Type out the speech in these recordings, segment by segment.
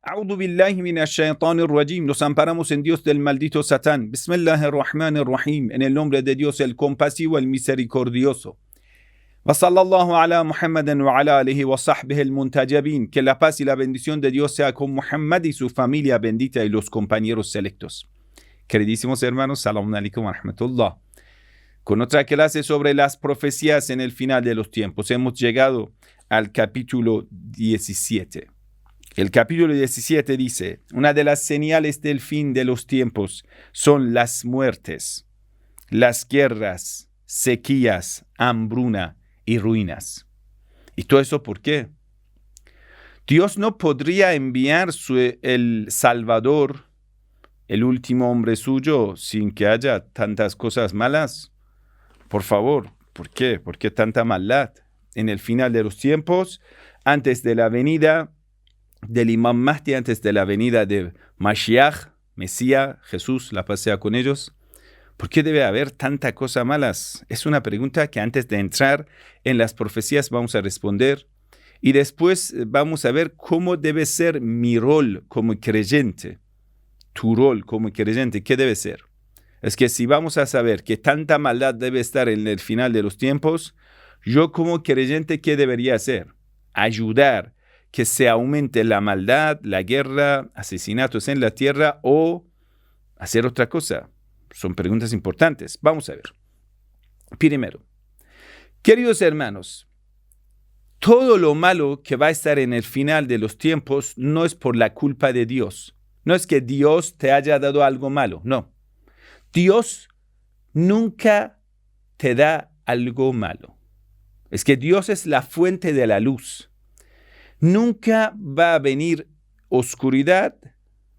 A'udhu billahi minash shaitanir rajim. Nos amparamos en Dios del maldito Satán. Bismillahirrahmanirrahim. En el nombre de Dios, el compasivo, el misericordioso. Wa sallallahu ala Muhammadin wa ala alihi wa sahbihi al-muntajabin. Que la paz y la bendición de Dios sea con Muhammad y su familia bendita y los compañeros selectos. Queridísimos hermanos, salamun alaikum wa rahmatullah. Con otra clase sobre las profecías en el final de los tiempos. Hemos llegado al capítulo 17. El capítulo 17 dice: una de las señales del fin de los tiempos son las muertes, las guerras, sequías, hambruna y ruinas. ¿Y todo eso por qué? Dios no podría enviar el Salvador, el último hombre suyo, sin que haya tantas cosas malas. Por favor, ¿por qué? ¿Por qué tanta maldad? En el final de los tiempos, antes de la venida del Imam Mahdi, antes de la venida de Mashiach, Mesías, Jesús, la paz sea con ellos. ¿Por qué debe haber tanta cosa malas? Es una pregunta que antes de entrar en las profecías vamos a responder. Y después vamos a ver cómo debe ser mi rol como creyente. Tu rol como creyente, ¿qué debe ser? Es que si vamos a saber que tanta maldad debe estar en el final de los tiempos, yo como creyente, ¿qué debería hacer? Ayudar que se aumente la maldad, la guerra, asesinatos en la tierra o hacer otra cosa. Son preguntas importantes. Vamos a ver. Primero, queridos hermanos, todo lo malo que va a estar en el final de los tiempos no es por la culpa de Dios. No es que Dios te haya dado algo malo, no. Dios nunca te da algo malo. Es que Dios es la fuente de la luz. Nunca va a venir oscuridad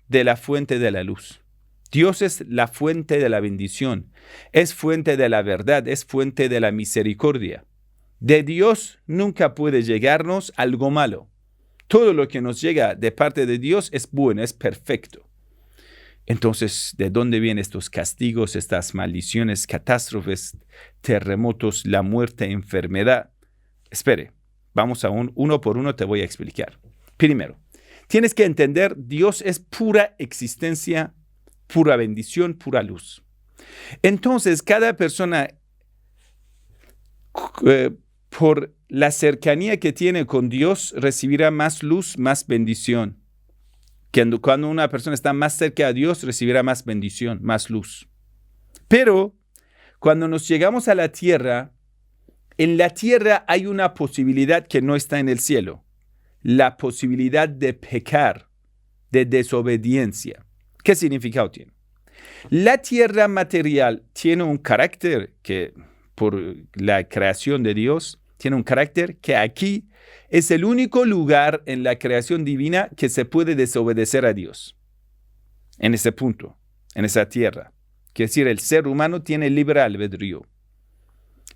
de la fuente de la luz. Dios es la fuente de la bendición, es fuente de la verdad, es fuente de la misericordia. De Dios nunca puede llegarnos algo malo. Todo lo que nos llega de parte de Dios es bueno, es perfecto. Entonces, ¿de dónde vienen estos castigos, estas maldiciones, catástrofes, terremotos, la muerte, enfermedad? Espere. Vamos a uno por uno, te voy a explicar. Primero, tienes que entender, Dios es pura existencia, pura bendición, pura luz. Entonces, cada persona, por la cercanía que tiene con Dios, recibirá más luz, más bendición. Cuando una persona está más cerca a Dios, recibirá más bendición, más luz. Pero, cuando nos llegamos a la tierra, en la tierra hay una posibilidad que no está en el cielo. La posibilidad de pecar, de desobediencia. ¿Qué significado tiene? La tierra material tiene un carácter que, por la creación de Dios, tiene un carácter que aquí es el único lugar en la creación divina que se puede desobedecer a Dios. En ese punto, en esa tierra. Quiere decir, el ser humano tiene libre albedrío.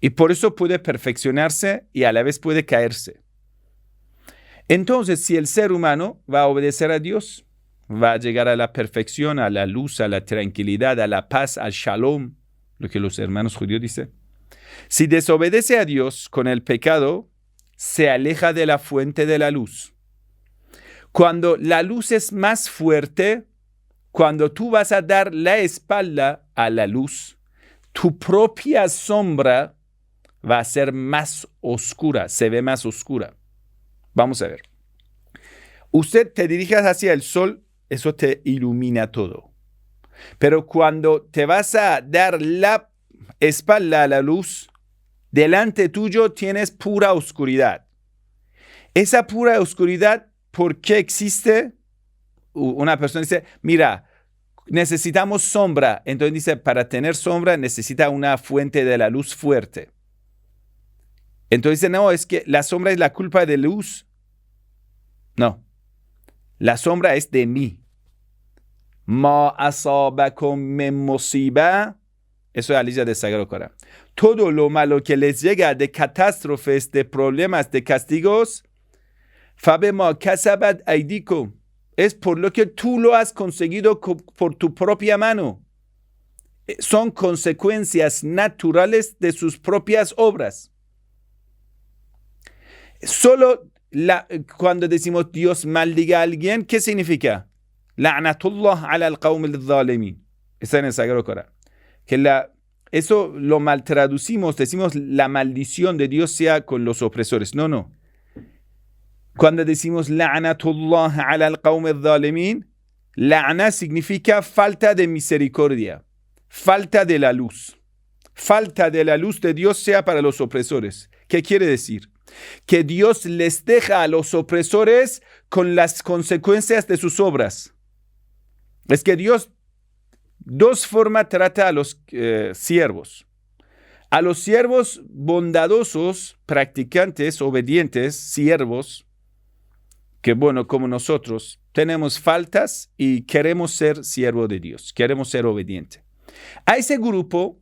Y por eso puede perfeccionarse y a la vez puede caerse. Entonces, si el ser humano va a obedecer a Dios, va a llegar a la perfección, a la luz, a la tranquilidad, a la paz, al shalom, lo que los hermanos judíos dicen. Si desobedece a Dios con el pecado, se aleja de la fuente de la luz. Cuando la luz es más fuerte, cuando tú vas a dar la espalda a la luz, tu propia sombra va a ser más oscura, se ve más oscura. Vamos a ver. Usted te diriges hacia el sol, eso te ilumina todo. Pero cuando te vas a dar la espalda a la luz, delante tuyo tienes pura oscuridad. Esa pura oscuridad, ¿por qué existe? Una persona dice, mira, necesitamos sombra. Entonces dice, para tener sombra necesita una fuente de la luz fuerte. Entonces dice, no, es que la sombra es la culpa de luz. No, la sombra es de mí. Ma asabakum min musiba. Eso es la ley de Sagrado Corán. Todo lo malo que les llega de catástrofes, de problemas, de castigos, fabema kasabat aydikum. Es por lo que tú lo has conseguido por tu propia mano. Son consecuencias naturales de sus propias obras. Solo cuando decimos Dios maldiga a alguien, ¿qué significa? La'natullah ala al-qawm al-zalimin. Está en el Sagrado Corán. Eso lo mal traducimos, decimos la maldición de Dios sea con los opresores. No. Cuando decimos la'natullah ala al-qawm al-zalimin, la'na significa falta de misericordia, falta de la luz. Falta de la luz de Dios sea para los opresores. ¿Qué quiere decir? Que Dios les deja a los opresores con las consecuencias de sus obras. Es que Dios dos formas trata a los siervos. A los siervos bondadosos, practicantes, obedientes, siervos, que bueno, como nosotros, tenemos faltas y queremos ser siervo de Dios, queremos ser obediente. A ese grupo,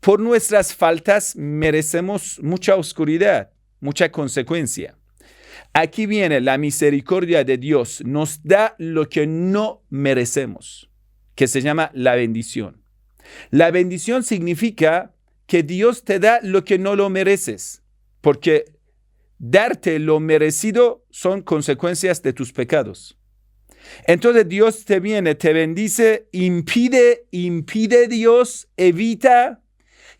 por nuestras faltas, merecemos mucha oscuridad, mucha consecuencia. Aquí viene la misericordia de Dios, nos da lo que no merecemos, que se llama la bendición. La bendición significa que Dios te da lo que no lo mereces, porque darte lo merecido son consecuencias de tus pecados. Entonces Dios te viene, te bendice, impide Dios, evita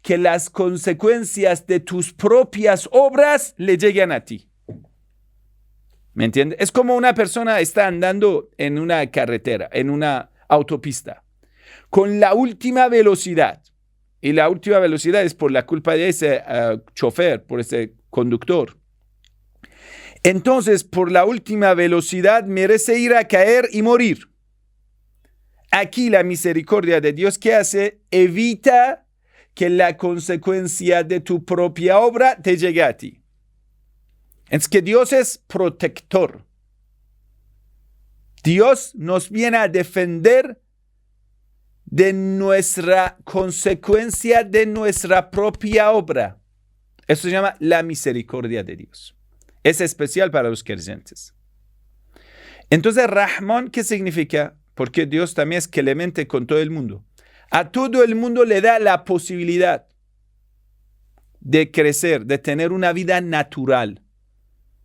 que las consecuencias de tus propias obras le lleguen a ti. ¿Me entiendes? Es como una persona está andando en una carretera, en una autopista, con la última velocidad. Y la última velocidad es por la culpa de ese chofer, por ese conductor. Entonces, por la última velocidad merece ir a caer y morir. Aquí la misericordia de Dios, ¿qué hace? Evita que la consecuencia de tu propia obra te llegue a ti. Es que Dios es protector. Dios nos viene a defender de nuestra consecuencia de nuestra propia obra. Eso se llama la misericordia de Dios. Es especial para los creyentes. Entonces, Rahman, ¿qué significa? Porque Dios también es clemente con todo el mundo. A todo el mundo le da la posibilidad de crecer, de tener una vida natural.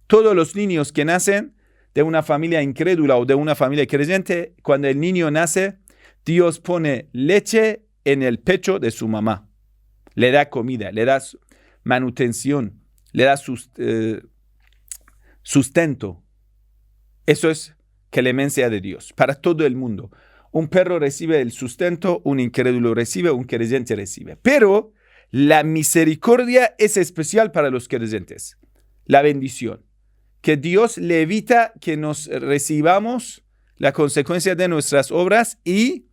Todos los niños que nacen de una familia incrédula o de una familia creyente, cuando el niño nace, Dios pone leche en el pecho de su mamá. Le da comida, le da manutención, le da sustento. Eso es clemencia de Dios para todo el mundo. Un perro recibe el sustento, un incrédulo recibe, un creyente recibe. Pero la misericordia es especial para los creyentes. La bendición. Que Dios le evita que nos recibamos la consecuencia de nuestras obras y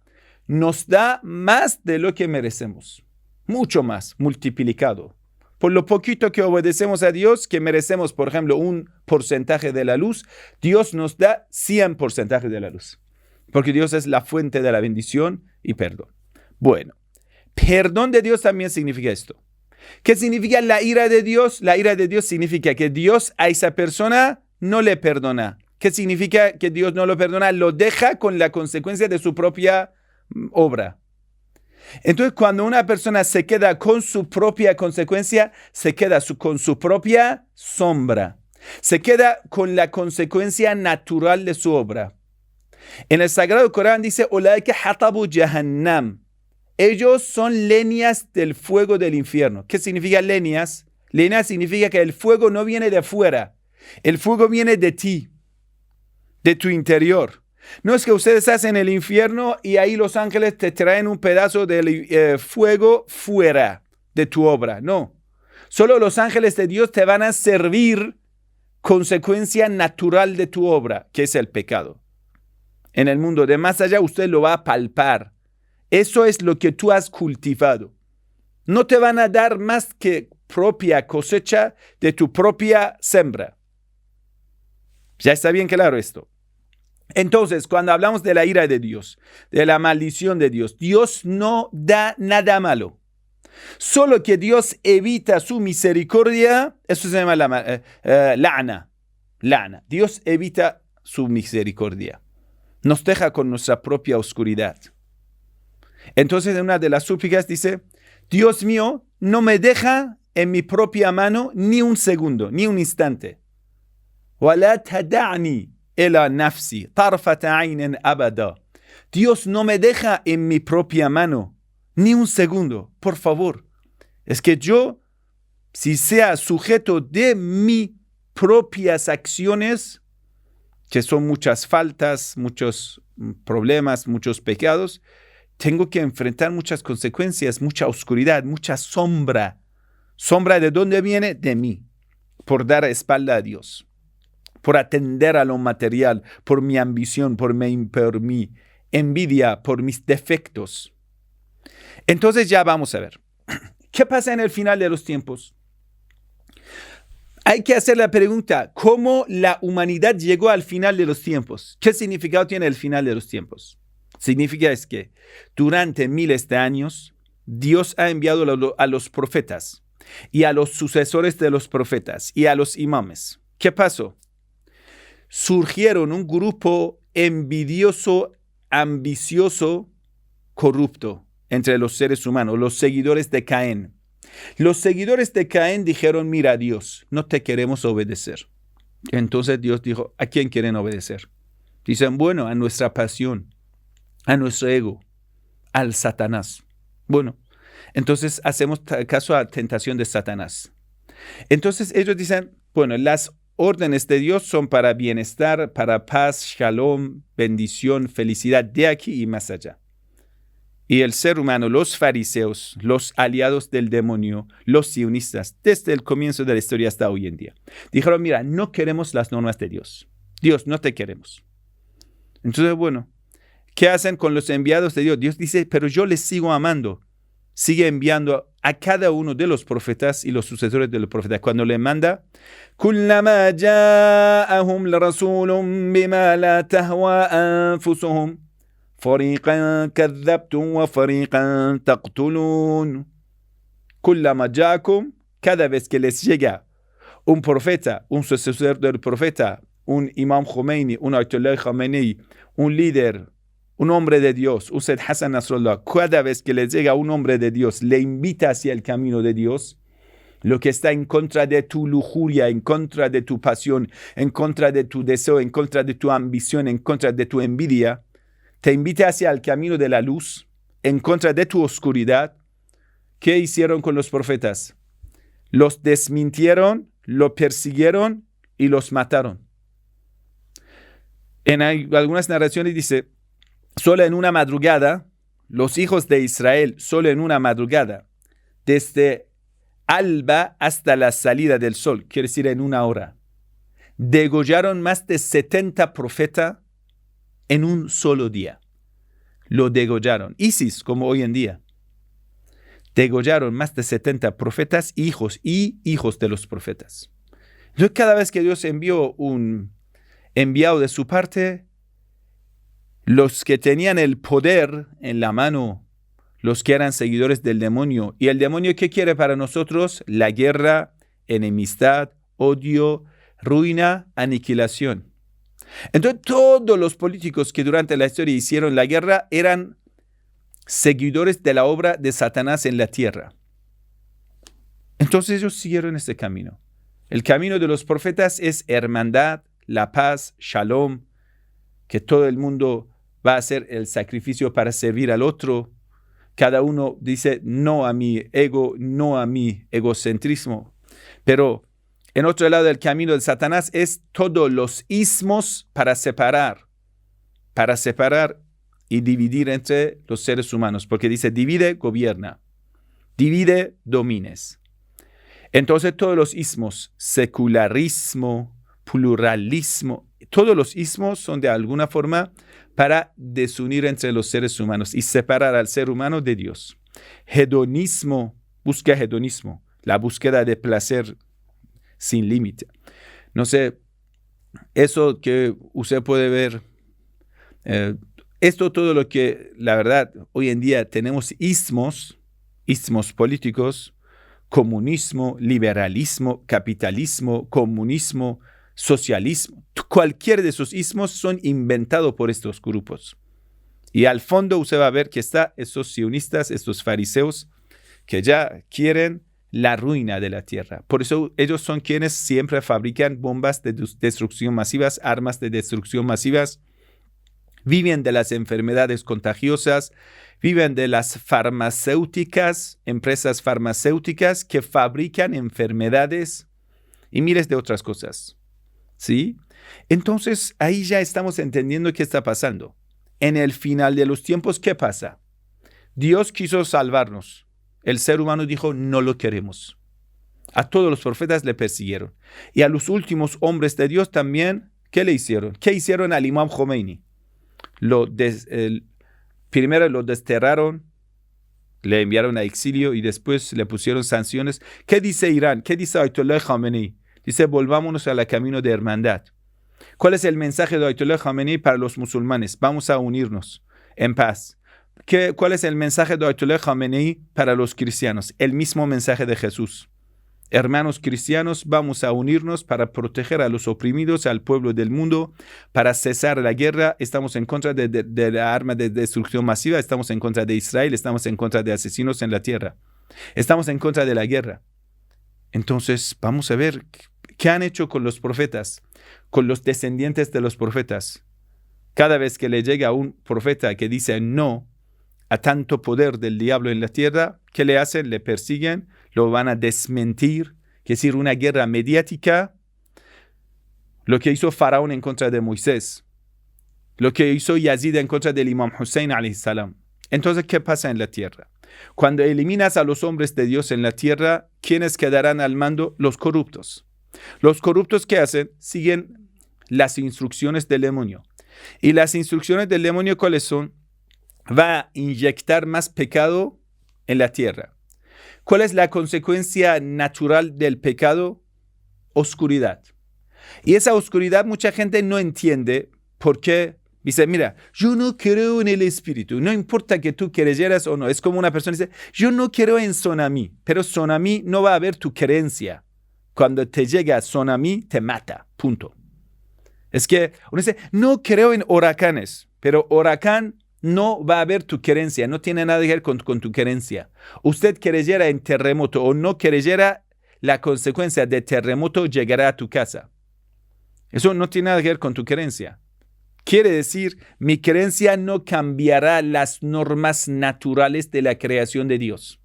nos da más de lo que merecemos. Mucho más, multiplicado. Por lo poquito que obedecemos a Dios, que merecemos, por ejemplo, un porcentaje de la luz, Dios nos da 100% de la luz. Porque Dios es la fuente de la bendición y perdón. Bueno, perdón de Dios también significa esto. ¿Qué significa la ira de Dios? La ira de Dios significa que Dios a esa persona no le perdona. ¿Qué significa que Dios no lo perdona? Lo deja con la consecuencia de su propia obra. Entonces, cuando una persona se queda con su propia consecuencia, se queda con su propia sombra. Se queda con la consecuencia natural de su obra. En el Sagrado Corán dice, Ulaika hatabu jahannam. Ellos son leñas del fuego del infierno. ¿Qué significa leñas? Leña significa que el fuego no viene de afuera. El fuego viene de ti, de tu interior. No es que ustedes hacen el infierno y ahí los ángeles te traen un pedazo de fuego fuera de tu obra. No. Solo los ángeles de Dios te van a servir consecuencia natural de tu obra, que es el pecado. En el mundo de más allá usted lo va a palpar. Eso es lo que tú has cultivado. No te van a dar más que propia cosecha de tu propia siembra. Ya está bien claro esto. Entonces, cuando hablamos de la ira de Dios, de la maldición de Dios, Dios no da nada malo. Solo que Dios evita su misericordia, eso se llama la'na. Dios evita su misericordia. Nos deja con nuestra propia oscuridad. Entonces, en una de las súplicas dice, Dios mío, no me deja en mi propia mano ni un segundo, ni un instante. وَلَا تَدَعْنِي إِلَى نَفْسِي طَرْفَةَ عَيْنٍ أَبَدًا. Dios no me deja en mi propia mano ni un segundo, por favor. Es que yo, si sea sujeto de mis propias acciones, que son muchas faltas, muchos problemas, muchos pecados, tengo que enfrentar muchas consecuencias, mucha oscuridad, mucha sombra. ¿Sombra de dónde viene? De mí, por dar espalda a Dios, por atender a lo material, por mi ambición, por mi envidia, por mis defectos. Entonces ya vamos a ver. ¿Qué pasa en el final de los tiempos? Hay que hacer la pregunta, ¿cómo la humanidad llegó al final de los tiempos? ¿Qué significado tiene el final de los tiempos? Significa es que durante miles de años, Dios ha enviado a los profetas y a los sucesores de los profetas y a los imames. ¿Qué pasó? Surgieron un grupo envidioso, ambicioso, corrupto entre los seres humanos, los seguidores de Caín. Los seguidores de Caín dijeron, mira Dios, no te queremos obedecer. Entonces Dios dijo, ¿a quién quieren obedecer? Dicen, bueno, a nuestra pasión, a nuestro ego, al Satanás. Bueno, entonces hacemos caso a la tentación de Satanás. Entonces ellos dicen, bueno, las órdenes de Dios son para bienestar, para paz, shalom, bendición, felicidad de aquí y más allá. Y el ser humano, los fariseos, los aliados del demonio, los sionistas, desde el comienzo de la historia hasta hoy en día, dijeron, mira, no queremos las normas de Dios. Dios, no te queremos. Entonces, bueno, ¿qué hacen con los enviados de Dios? Dios dice, pero yo les sigo amando. Sigue enviando a cada uno de los profetas y los sucesores de los profetas. Cuando le manda, كُلَّمَا جَاءَهُمْ لَرَسُولٌ بِمَا لَا تَهْوَى أَنفُسُهُمْ فَرِيقًا كَذَّبْتُمْ وَفَرِيقًا تَقْتُلُونَ. كُلَّمَا جَاءَكُمْ, cada vez que les llega un profeta, un sucesor del profeta, un Imam Khomeini, un Ayatollah Khamenei, un líder, un hombre de Dios, un Sayyid Hassan Nasrallah, cada vez que les llega un hombre de Dios, le invita hacia el camino de Dios, lo que está en contra de tu lujuria, en contra de tu pasión, en contra de tu deseo, en contra de tu ambición, en contra de tu envidia, te invita hacia el camino de la luz, en contra de tu oscuridad. ¿Qué hicieron con los profetas? Los desmintieron, los persiguieron y los mataron. En algunas narraciones dice, solo en una madrugada, los hijos de Israel, solo en una madrugada, desde alba hasta la salida del sol, quiere decir en una hora, degollaron más de 70 profetas en un solo día. Lo degollaron. ISIS, como hoy en día. Degollaron más de 70 profetas, hijos de los profetas. Entonces, cada vez que Dios envió un enviado de su parte, los que tenían el poder en la mano, los que eran seguidores del demonio. ¿Y el demonio qué quiere para nosotros? La guerra, enemistad, odio, ruina, aniquilación. Entonces todos los políticos que durante la historia hicieron la guerra eran seguidores de la obra de Satanás en la tierra. Entonces ellos siguieron ese camino. El camino de los profetas es hermandad, la paz, shalom, que todo el mundo va a hacer el sacrificio para servir al otro. Cada uno dice no a mi ego, no a mi egocentrismo. Pero en otro lado del camino de Satanás es todos los ismos para separar y dividir entre los seres humanos. Porque dice divide, gobierna. Divide, domines. Entonces todos los ismos, secularismo, pluralismo, todos los ismos son de alguna forma para desunir entre los seres humanos y separar al ser humano de Dios. Hedonismo, busca hedonismo, la búsqueda de placer sin límite. No sé, eso que usted puede ver, esto todo lo que, la verdad, hoy en día tenemos ismos políticos, comunismo, liberalismo, capitalismo, comunismo, socialismo. Cualquier de esos ismos son inventados por estos grupos. Y al fondo usted va a ver que está estos sionistas, estos fariseos, que ya quieren la ruina de la tierra. Por eso ellos son quienes siempre fabrican bombas de destrucción masivas, armas de destrucción masivas, viven de las enfermedades contagiosas, viven de las farmacéuticas, empresas farmacéuticas que fabrican enfermedades y miles de otras cosas. ¿Sí? Entonces, ahí ya estamos entendiendo qué está pasando. En el final de los tiempos, ¿qué pasa? Dios quiso salvarnos. El ser humano dijo, no lo queremos. A todos los profetas le persiguieron. Y a los hombres de Dios también, ¿qué le hicieron? ¿Qué hicieron al Imam Khomeini? Primero lo desterraron, le enviaron a exilio y después le pusieron sanciones. ¿Qué dice Irán? ¿Qué dice Ayatollah Khomeini? Dice, volvámonos al camino de hermandad. ¿Cuál es el mensaje de Ayatollah Khomeini para los musulmanes? Vamos a unirnos en paz. ¿Cuál es el mensaje de Ayatollah Khomeini para los cristianos? El mismo mensaje de Jesús. Hermanos cristianos, vamos a unirnos para proteger a los oprimidos, al pueblo del mundo, para cesar la guerra. Estamos en contra de la arma de destrucción masiva, estamos en contra de Israel, estamos en contra de asesinos en la tierra. Estamos en contra de la guerra. Entonces, vamos a ver qué han hecho con los profetas, con los descendientes de los profetas. Cada vez que le llega un profeta que dice no a tanto poder del diablo en la tierra, ¿qué le hacen? Le persiguen, lo van a desmentir, que es decir, una guerra mediática, lo que hizo Faraón en contra de Moisés, lo que hizo Yazid en contra del Imam Hussein alayhi salam. Entonces, ¿qué pasa en la tierra? Cuando eliminas a los hombres de Dios en la tierra, ¿quiénes quedarán al mando? Los corruptos. Los corruptos, ¿qué hacen? Siguen las instrucciones del demonio. ¿Y las instrucciones del demonio cuáles son? Va a inyectar más pecado en la tierra. ¿Cuál es la consecuencia natural del pecado? Oscuridad. Y esa oscuridad mucha gente no entiende por qué. Dice, mira, yo no creo en el espíritu, no importa que tú creyeras o no. Es como una persona dice, yo no creo en Tsunami, pero Tsunami no va a ver tu creencia. Cuando te llega Tsunami, te mata, punto. Es que uno dice, no creo en huracanes, pero huracán no va a ver tu creencia, no tiene nada que ver con tu creencia. Usted creyera en terremoto o no creyera, la consecuencia de terremoto llegará a tu casa. Eso no tiene nada que ver con tu creencia. Quiere decir, mi creencia no cambiará las normas naturales de la creación de Dios.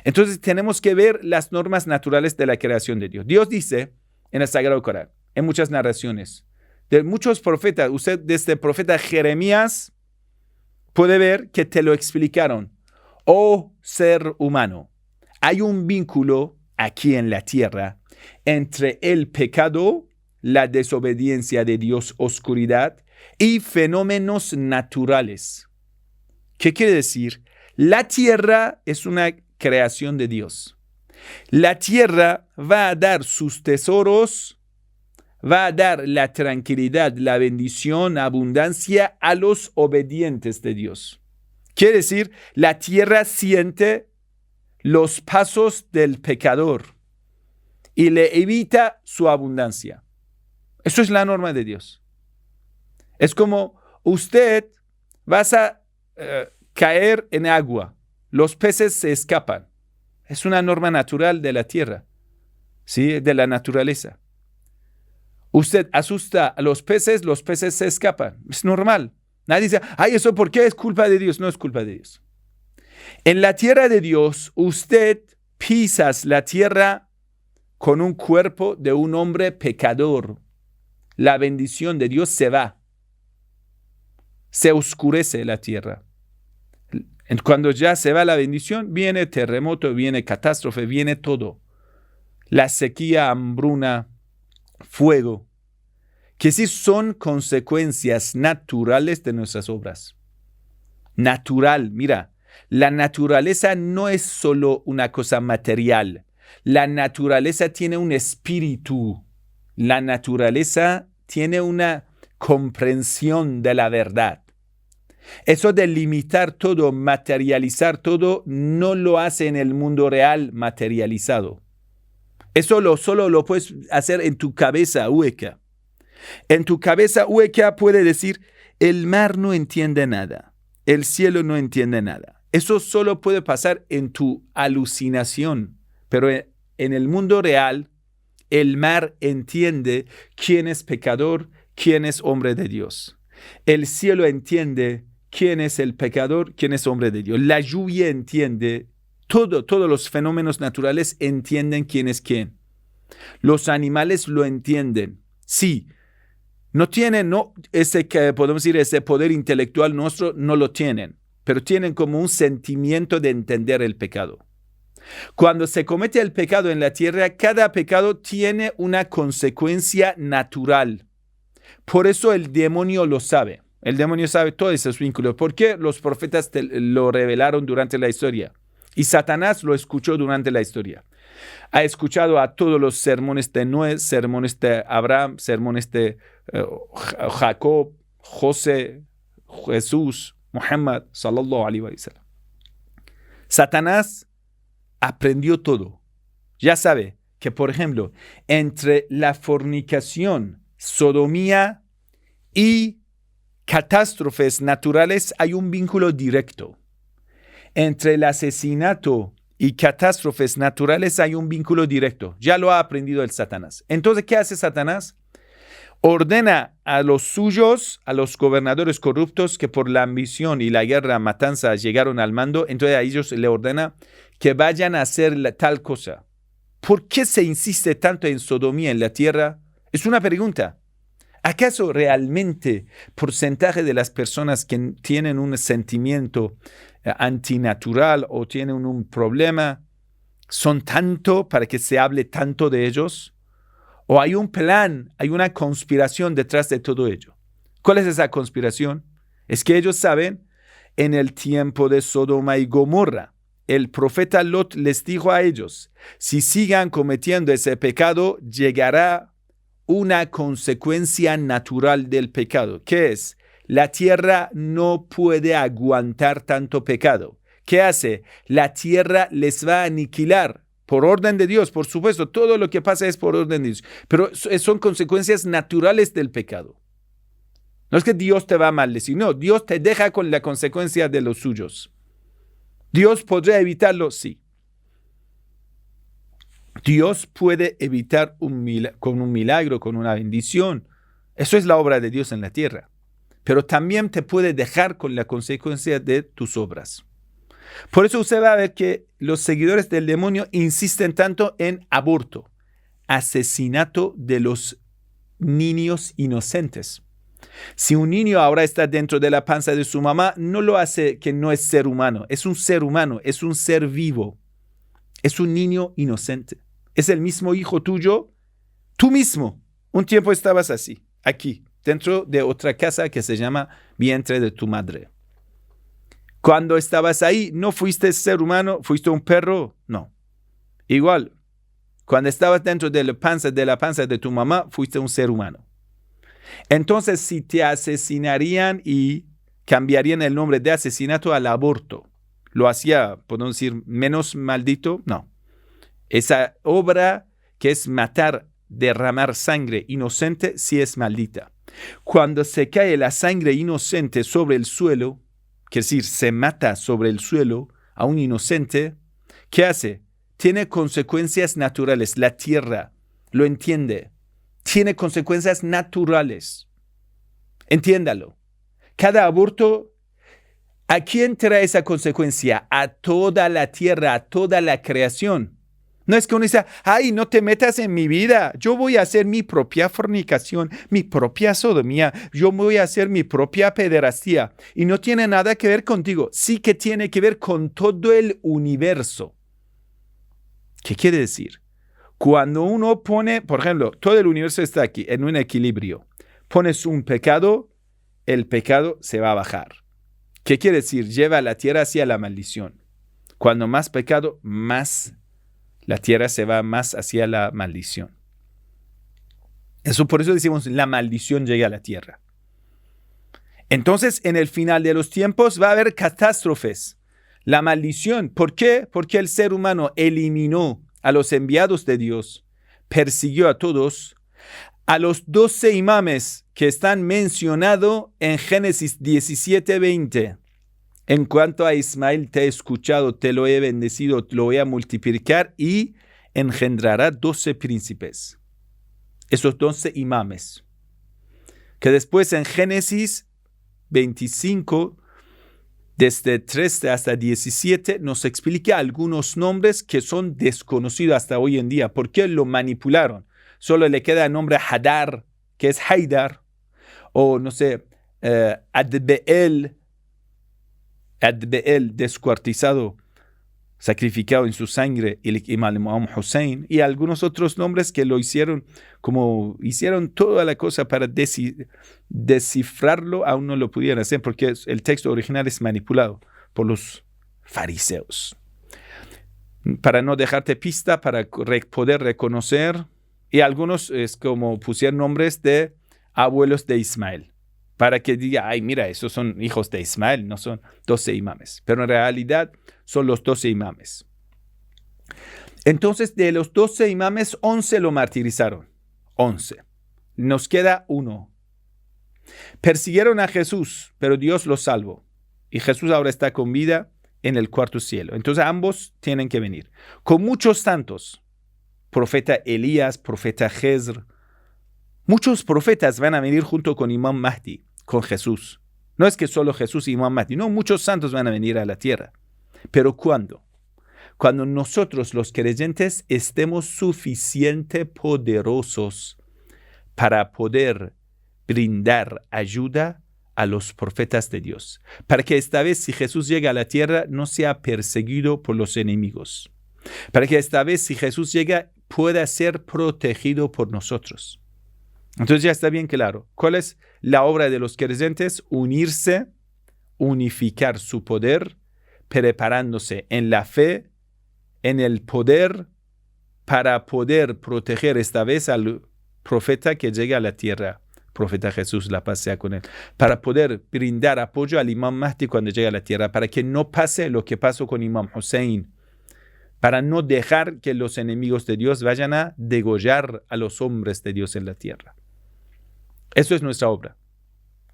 Entonces tenemos que ver las normas naturales de la creación de Dios. Dios dice en el Sagrado Corán, en muchas narraciones, de muchos profetas, usted desde el profeta Jeremías puede ver que te lo explicaron. Oh ser humano, hay un vínculo aquí en la tierra entre el pecado, la desobediencia de Dios, oscuridad y fenómenos naturales. ¿Qué quiere decir? La tierra es una creación de Dios. La tierra va a dar sus tesoros, va a dar la tranquilidad, la bendición, abundancia a los obedientes de Dios. Quiere decir, la tierra siente los pasos del pecador y le evita su abundancia. Eso es la norma de Dios. Es como usted vas a caer en agua. Los peces se escapan. Es una norma natural de la tierra, ¿sí? De la naturaleza. Usted asusta a los peces se escapan. Es normal. Nadie dice, ay, ¿eso por qué es culpa de Dios? No es culpa de Dios. En la tierra de Dios, usted pisas la tierra con un cuerpo de un hombre pecador. La bendición de Dios se va. Se oscurece la tierra. Cuando ya se va la bendición, viene terremoto, viene catástrofe, viene todo. La sequía, hambruna, fuego, que sí son consecuencias naturales de nuestras obras. Natural, mira, la naturaleza no es solo una cosa material. La naturaleza tiene un espíritu. La naturaleza tiene una comprensión de la verdad. Eso de limitar todo, materializar todo, no lo hace en el mundo real materializado. Eso solo lo puedes hacer en tu cabeza hueca. En tu cabeza hueca puede decir, el mar no entiende nada, el cielo no entiende nada. Eso solo puede pasar en tu alucinación, Pero en el mundo real, el mar entiende quién es pecador, quién es hombre de Dios. El cielo entiende quién es el pecador, quién es hombre de Dios. La lluvia entiende, todos los fenómenos naturales entienden quién es quién. Los animales lo entienden. Sí, no tienen ese poder intelectual nuestro, no lo tienen, pero tienen como un sentimiento de entender el pecado. Cuando se comete el pecado en la tierra, cada pecado tiene una consecuencia natural. Por eso el demonio lo sabe. El demonio sabe todos esos vínculos. ¿Por qué los profetas lo revelaron durante la historia? Y Satanás lo escuchó durante la historia. Ha escuchado a todos los sermones de Noé, sermones de Abraham, sermones de Jacob, José, Jesús, Muhammad, sallallahu alaihi wa sallam. Satanás aprendió todo. Ya sabe que, por ejemplo, entre la fornicación, sodomía y catástrofes naturales hay un vínculo directo. Entre el asesinato y catástrofes naturales hay un vínculo directo. Ya lo ha aprendido el Satanás. Entonces, ¿qué hace Satanás? Ordena a los suyos, a los gobernadores corruptos que por la ambición y la guerra matanza llegaron al mando. Entonces a ellos le ordena que vayan a hacer tal cosa. ¿Por qué se insiste tanto en sodomía en la tierra? Es una pregunta. ¿Acaso realmente porcentaje de las personas que tienen un sentimiento antinatural o tienen un problema son tanto para que se hable tanto de ellos? ¿O hay un plan, hay una conspiración detrás de todo ello? ¿Cuál es esa conspiración? Es que ellos saben, en el tiempo de Sodoma y Gomorra, el profeta Lot les dijo a ellos, si sigan cometiendo ese pecado, llegará una consecuencia natural del pecado. ¿Qué es? La tierra no puede aguantar tanto pecado. ¿Qué hace? La tierra les va a aniquilar. Por orden de Dios, por supuesto, todo lo que pasa es por orden de Dios, pero son consecuencias naturales del pecado. No es que Dios te va a maldecir, no, Dios te deja con la consecuencia de los suyos. ¿Dios podría evitarlo? Sí. Dios puede evitar con un milagro, con una bendición. Eso es la obra de Dios en la tierra. Pero también te puede dejar con la consecuencia de tus obras. Por eso usted va a ver que los seguidores del demonio insisten tanto en aborto, asesinato de los niños inocentes. Si un niño ahora está dentro de la panza de su mamá, no lo hace que no es ser humano, es un ser humano, es un ser vivo, es un niño inocente. Es el mismo hijo tuyo, tú mismo. Un tiempo estabas así, aquí, dentro de otra casa que se llama vientre de tu madre. Cuando estabas ahí, no fuiste ser humano, fuiste un perro, no. Igual, cuando estabas dentro de la panza de tu mamá, fuiste un ser humano. Entonces, si te asesinarían y cambiarían el nombre de asesinato al aborto, ¿lo hacía, podemos decir, menos maldito? No. Esa obra que es matar, derramar sangre inocente, sí es maldita. Cuando se cae la sangre inocente sobre el suelo, quiere decir, se mata sobre el suelo a un inocente, ¿qué hace? Tiene consecuencias naturales. La tierra lo entiende. Tiene consecuencias naturales. Entiéndalo. Cada aborto, ¿a quién trae esa consecuencia? A toda la tierra, a toda la creación. No es que uno dice, ay, no te metas en mi vida. Yo voy a hacer mi propia fornicación, mi propia sodomía. Yo voy a hacer mi propia pederastía. Y no tiene nada que ver contigo. Sí que tiene que ver con todo el universo. ¿Qué quiere decir? Cuando uno pone, por ejemplo, todo el universo está aquí en un equilibrio. Pones un pecado, el pecado se va a bajar. ¿Qué quiere decir? Lleva a la tierra hacia la maldición. Cuando más pecado, más la tierra se va más hacia la maldición. Por eso decimos, la maldición llega a la tierra. Entonces, en el final de los tiempos va a haber catástrofes. La maldición. ¿Por qué? Porque el ser humano eliminó a los enviados de Dios, persiguió a todos, a los 12 imames que están mencionados en Génesis 17:20. En cuanto a Ismael, te he escuchado, te lo he bendecido, lo voy a multiplicar y engendrará 12 príncipes. Esos 12 imames. Que después en Génesis 25, desde 13 hasta 17, nos explica algunos nombres que son desconocidos hasta hoy en día. ¿Por qué lo manipularon? Solo le queda el nombre Hadar, que es Haidar, o no sé, Adbeel, descuartizado, sacrificado en su sangre, el Imam Hussein, y algunos otros nombres que lo hicieron, como hicieron toda la cosa para descifrarlo, aún no lo pudieron hacer, porque el texto original es manipulado por los fariseos. Para no dejarte pista, para poder reconocer, y algunos es como pusieron nombres de abuelos de Ismael, para que diga, ay, mira, esos son hijos de Ismael, no son 12 imames. Pero en realidad son los 12 imames. Entonces, de los 12 imames, 11 lo martirizaron. 11. Nos queda uno. Persiguieron a Jesús, pero Dios lo salvó. Y Jesús ahora está con vida en el cuarto cielo. Entonces, ambos tienen que venir. Con muchos santos. Profeta Elías, profeta Jezr. Muchos profetas van a venir junto con Imam Mahdi, con Jesús. No es que solo Jesús y Imam Mahdi, no, muchos santos van a venir a la tierra. ¿Pero cuándo? Cuando nosotros los creyentes estemos suficientemente poderosos para poder brindar ayuda a los profetas de Dios. Para que esta vez, si Jesús llega a la tierra, no sea perseguido por los enemigos. Para que esta vez, si Jesús llega, pueda ser protegido por nosotros. Entonces ya está bien claro. ¿Cuál es la obra de los creyentes? Unirse, unificar su poder, preparándose en la fe, en el poder, para poder proteger esta vez al profeta que llega a la tierra. Profeta Jesús, la paz sea con él. Para poder brindar apoyo al Imam Mahdi cuando llega a la tierra, para que no pase lo que pasó con Imam Hussein. Para no dejar que los enemigos de Dios vayan a degollar a los hombres de Dios en la tierra. Eso es nuestra obra.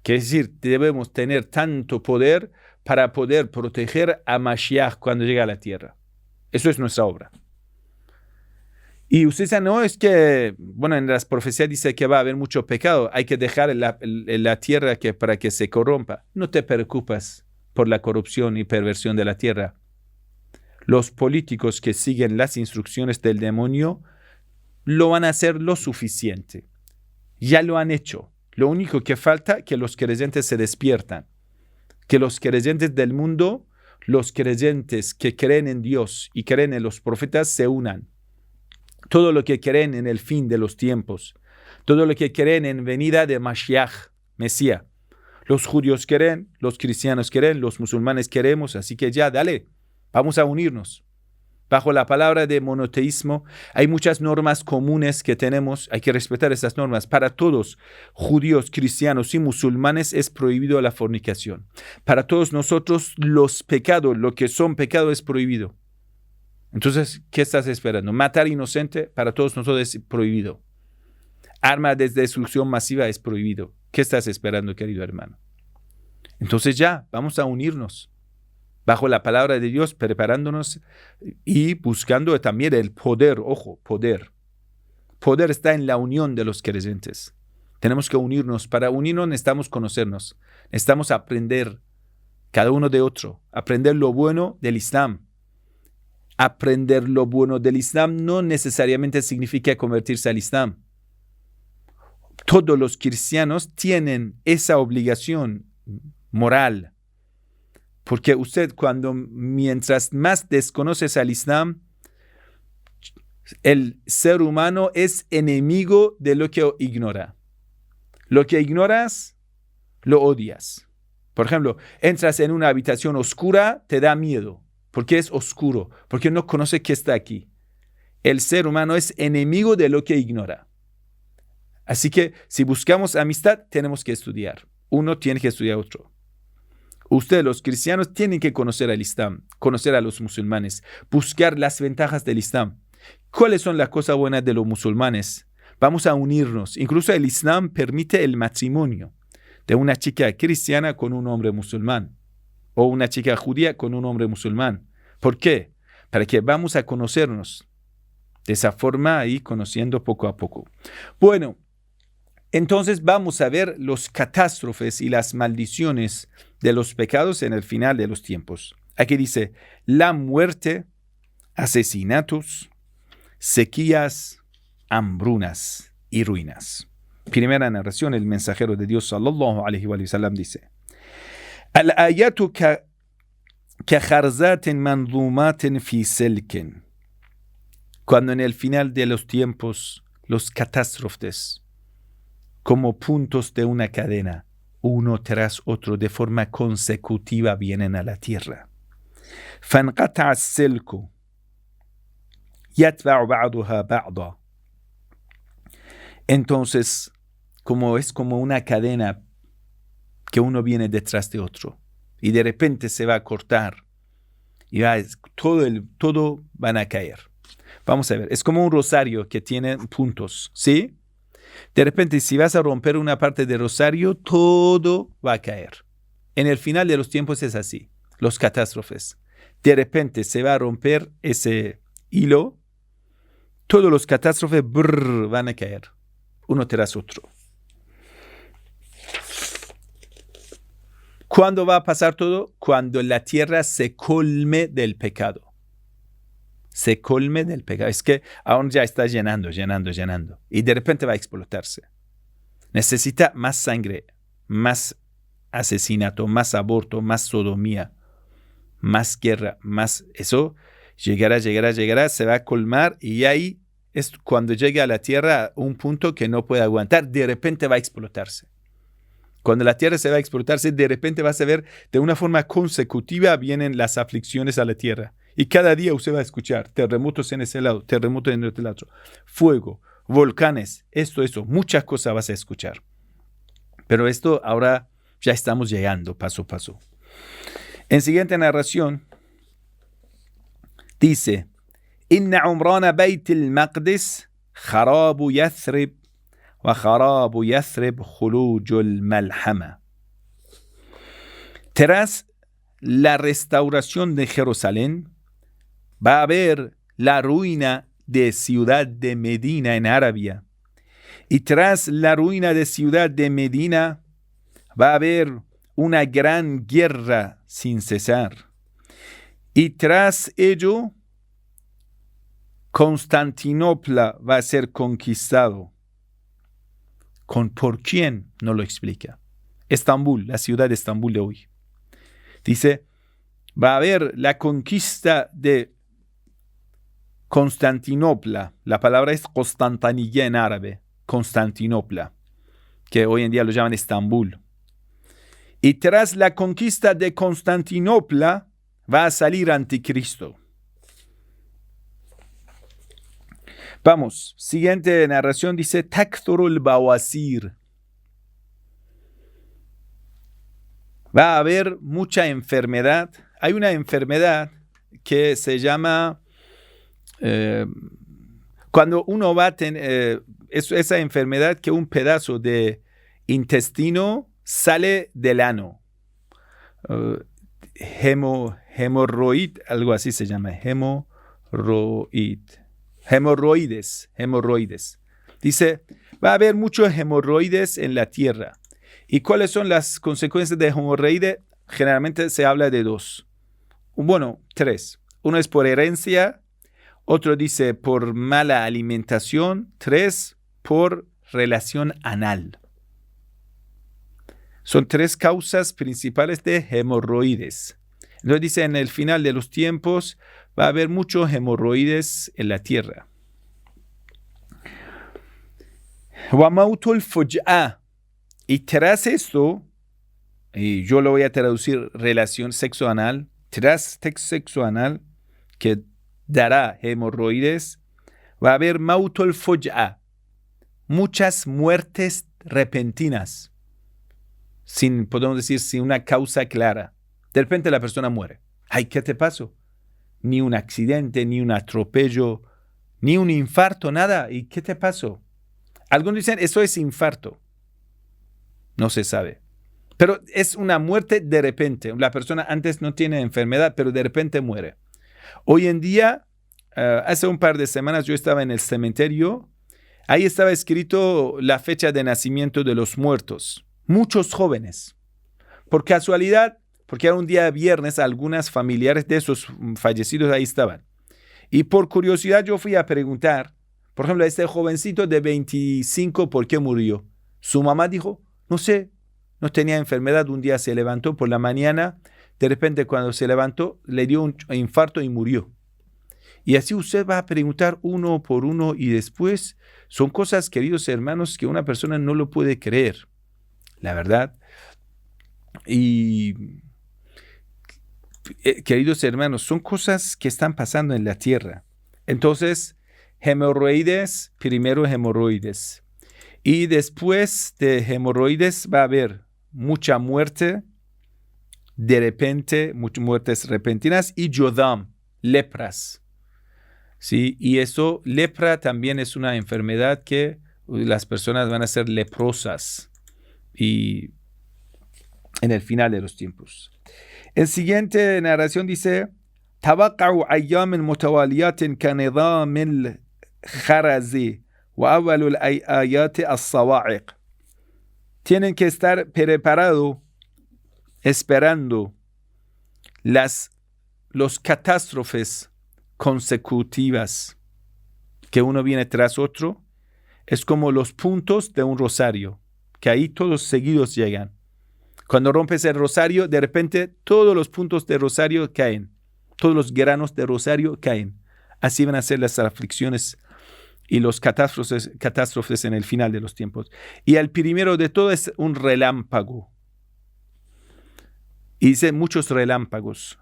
Quiere decir, debemos tener tanto poder para poder proteger a Mashiach cuando llega a la tierra. Eso es nuestra obra. Y usted dice, no, es que, bueno, en las profecías dice que va a haber mucho pecado. Hay que dejar la tierra para que se corrompa. No te preocupes por la corrupción y perversión de la tierra. Los políticos que siguen las instrucciones del demonio lo van a hacer lo suficiente. Ya lo han hecho. Lo único que falta es que los creyentes se despiertan. Que los creyentes del mundo, los creyentes que creen en Dios y creen en los profetas se unan. Todo lo que creen en el fin de los tiempos. Todo lo que creen en venida de Mashiach, Mesías. Los judíos creen, los cristianos creen, los musulmanes queremos. Así que ya, dale, vamos a unirnos. Bajo la palabra de monoteísmo hay muchas normas comunes que tenemos, hay que respetar esas normas. Para todos, judíos, cristianos y musulmanes, es prohibido la fornicación. Para todos nosotros, los pecados, lo que son pecados, es prohibido. Entonces, ¿qué estás esperando? Matar inocente, para todos nosotros es prohibido. Arma de destrucción masiva es prohibido. ¿Qué estás esperando, querido hermano? Entonces ya, vamos a unirnos. Bajo la palabra de Dios, preparándonos y buscando también el poder. Ojo, poder. Poder está en la unión de los creyentes. Tenemos que unirnos. Para unirnos necesitamos conocernos. Necesitamos aprender cada uno de otro. Aprender lo bueno del Islam. Aprender lo bueno del Islam no necesariamente significa convertirse al Islam. Todos los cristianos tienen esa obligación moral. Porque usted mientras más desconoces al Islam, el ser humano es enemigo de lo que ignora. Lo que ignoras, lo odias. Por ejemplo, entras en una habitación oscura, te da miedo. Porque es oscuro, porque no conoce qué está aquí. El ser humano es enemigo de lo que ignora. Así que si buscamos amistad, tenemos que estudiar. Uno tiene que estudiar a otro. Ustedes, los cristianos, tienen que conocer al Islam, conocer a los musulmanes, buscar las ventajas del Islam. ¿Cuáles son las cosas buenas de los musulmanes? Vamos a unirnos. Incluso el Islam permite el matrimonio de una chica cristiana con un hombre musulmán. o una chica judía con un hombre musulmán. ¿Por qué? Para que vamos a conocernos de esa forma y conociendo poco a poco. Bueno, entonces vamos a ver los catástrofes y las maldiciones de los pecados en el final de los tiempos. Aquí dice, la muerte, asesinatos, sequías, hambrunas y ruinas. Primera narración, el mensajero de Dios sallallahu alaihi wa sallam dice, al-ayatu kajarzatin manzumatin fi silkin. Cuando en el final de los tiempos los catástrofes como puntos de una cadena, uno tras otro de forma consecutiva vienen a la tierra. فانقطع السلك يتبع بعضها بعضا. Entonces, es como una cadena que uno viene detrás de otro y de repente se va a cortar y todo van a caer. Vamos a ver, es como un rosario que tiene puntos, ¿sí? De repente, si vas a romper una parte del rosario, todo va a caer. En el final de los tiempos es así, los catástrofes. De repente se va a romper ese hilo, todos los catástrofes van a caer, uno tras otro. ¿Cuándo va a pasar todo? Cuando la tierra se colme del pecado. Se colme del pecado. Es que aún ya está llenando. Y de repente va a explotarse. Necesita más sangre, más asesinato, más aborto, más sodomía, más guerra, más eso. Llegará, se va a colmar y ahí es cuando llega a la tierra a un punto que no puede aguantar. De repente va a explotarse. Cuando la tierra se va a explotarse, de repente vas a ver de una forma consecutiva vienen las aflicciones a la tierra. Y cada día usted va a escuchar terremotos en ese lado, terremotos en el otro lado, fuego, volcanes, eso, muchas cosas vas a escuchar. Pero esto ahora ya estamos llegando paso a paso. En siguiente narración dice, Inna umrana bayt al-maqdis kharabu yathrib wa kharabu yathrib khulujul malhama. Tras la restauración de Jerusalén, va a haber la ruina de ciudad de Medina en Arabia. Y tras la ruina de ciudad de Medina, va a haber una gran guerra sin cesar. Y tras ello, Constantinopla va a ser conquistado. ¿Por quién? No lo explica. Estambul, la ciudad de Estambul de hoy. Dice, va a haber la conquista de Constantinopla. La palabra es Constantiniyya en árabe. Constantinopla, que hoy en día lo llaman Estambul. Y tras la conquista de Constantinopla va a salir Anticristo. Vamos, siguiente narración dice, Takthurul bawasir. Va a haber mucha enfermedad. Hay una enfermedad que se llama, cuando uno va a tener, esa enfermedad que un pedazo de intestino sale del ano. Hemorroid, algo así se llama, hemorroides. Dice, va a haber muchos hemorroides en la tierra. ¿Y cuáles son las consecuencias de hemorroide? Generalmente se habla de dos. Bueno, tres. Uno es por herencia, otro dice por mala alimentación, tres, por relación anal. Son tres causas principales de hemorroides. Entonces dice, en el final de los tiempos va a haber muchos hemorroides en la tierra. Wa mautul fuj'a. Y tras esto, y yo lo voy a traducir relación sexo anal, tras sexo anal que dará hemorroides, va a haber mautul fuj'a. Muchas muertes repentinas. Podemos decir, sin una causa clara. De repente la persona muere. Ay, ¿qué te pasó? Ni un accidente, ni un atropello, ni un infarto, nada. ¿Y qué te pasó? Algunos dicen, eso es infarto. No se sabe. Pero es una muerte de repente. La persona antes no tiene enfermedad, pero de repente muere. Hoy en día, hace un par de semanas yo estaba en el cementerio. Ahí estaba escrito la fecha de nacimiento de los muertos. Muchos jóvenes. Por casualidad, porque era un día viernes, algunas familiares de esos fallecidos ahí estaban. Y por curiosidad yo fui a preguntar, por ejemplo, a este jovencito de 25, ¿por qué murió? Su mamá dijo, no sé, no tenía enfermedad, un día se levantó por la mañana, de repente cuando se levantó le dio un infarto y murió. Y así usted va a preguntar uno por uno y después son cosas, queridos hermanos, que una persona no lo puede creer, la verdad. Y queridos hermanos, son cosas que están pasando en la tierra. Entonces, hemorroides, primero hemorroides. Y después de hemorroides va a haber mucha muerte, de repente, muchas muertes repentinas y yodam, lepras. ¿Sí? Y eso, lepra también es una enfermedad que las personas van a ser leprosas y en el final de los tiempos. El siguiente narración dice, توقعوا أيام متواليات كنظام الخرز وأول الآيات الصواعق. Tienen que estar preparados, esperando los catástrofes consecutivas que uno viene tras otro. Es como los puntos de un rosario, que ahí todos seguidos llegan. Cuando rompes el rosario, de repente todos los puntos de rosario caen. Todos los granos de rosario caen. Así van a ser las aflicciones y los catástrofes en el final de los tiempos. Y el primero de todo es un relámpago. Y dice muchos relámpagos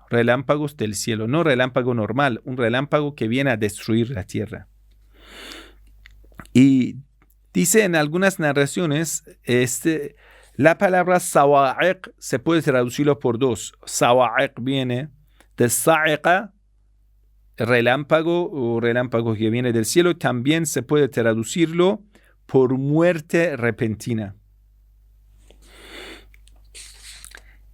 del cielo, no relámpago normal, un relámpago que viene a destruir la tierra. Y dice en algunas narraciones, la palabra sawa'iq se puede traducirlo por dos. Sawa'iq viene de sa'iqa, relámpago o relámpago que viene del cielo. También se puede traducirlo por muerte repentina.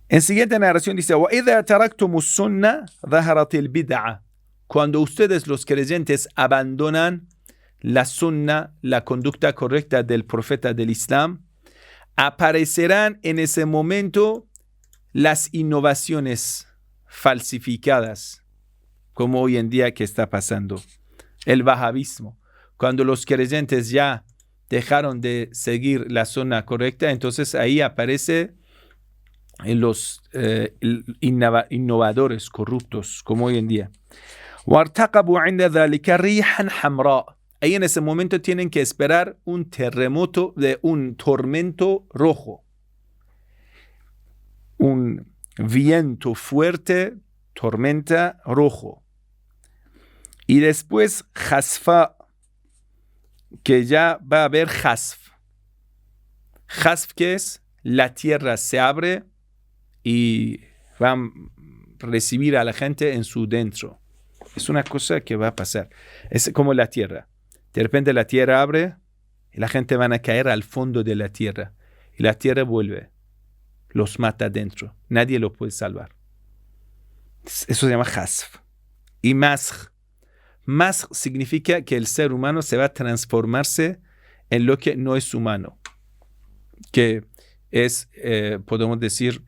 En siguiente narración dice, وَإِذَا تَرَكْتُمُ السُّنَّةَ ظَهَرَتِ الْبِدْعَةِ. Cuando ustedes los creyentes abandonan la sunna, la conducta correcta del profeta del Islam, aparecerán en ese momento las innovaciones falsificadas, como hoy en día que está pasando. El wahabismo. Cuando los creyentes ya dejaron de seguir la sunna correcta, entonces ahí aparece los innovadores corruptos, como hoy en día. وَارْتَقَبُوا عِنْدَ ذَلِكَ رِيحًا حَمْرَاء. Ahí en ese momento tienen que esperar un terremoto, un tormento rojo. Un viento fuerte, tormenta rojo. Y después jasfa, que ya va a haber jasf. Jasf, ¿qué es? La tierra se abre y van a recibir a la gente en su dentro. Es una cosa que va a pasar. Es como la tierra. De repente la tierra abre y la gente van a caer al fondo de la tierra. Y la tierra vuelve. Los mata dentro. Nadie lo puede salvar. Eso se llama jasf. Y masj. Masj significa que el ser humano se va a transformarse en lo que no es humano. Que es, podemos decir,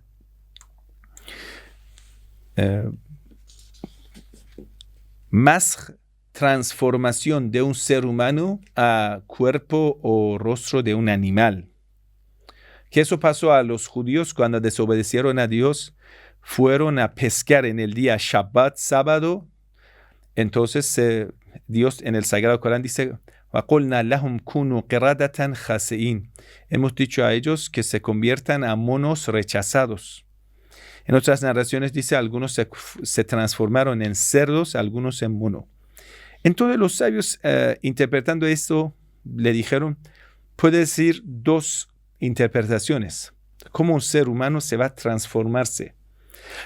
masj, transformación de un ser humano a cuerpo o rostro de un animal. Que eso pasó a los judíos cuando desobedecieron a Dios, fueron a pescar en el día Shabbat, sábado. Entonces Dios en el Sagrado Corán dice, وَقُلْنَا لَهُمْ كُونُوا قِرَادَةً خَاسِئِينَ. Hemos dicho a ellos que se conviertan a monos rechazados. En otras narraciones dice, algunos se transformaron en cerdos, algunos en mono. Entonces los sabios, interpretando esto, le dijeron, puede decir dos interpretaciones. Cómo un ser humano se va a transformarse.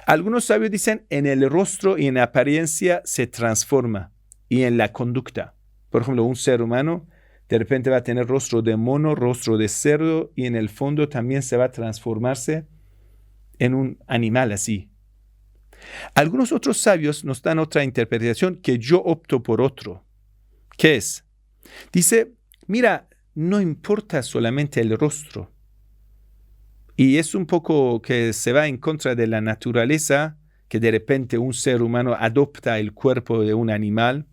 Algunos sabios dicen, en el rostro y en la apariencia se transforma, y en la conducta. Por ejemplo, un ser humano de repente va a tener rostro de mono, rostro de cerdo, y en el fondo también se va a transformarse en un animal así. Algunos otros sabios nos dan otra interpretación que yo opto por otro. ¿Qué es? Dice, mira, no importa solamente el rostro. Y es un poco que se va en contra de la naturaleza, que de repente un ser humano adopta el cuerpo de un animal.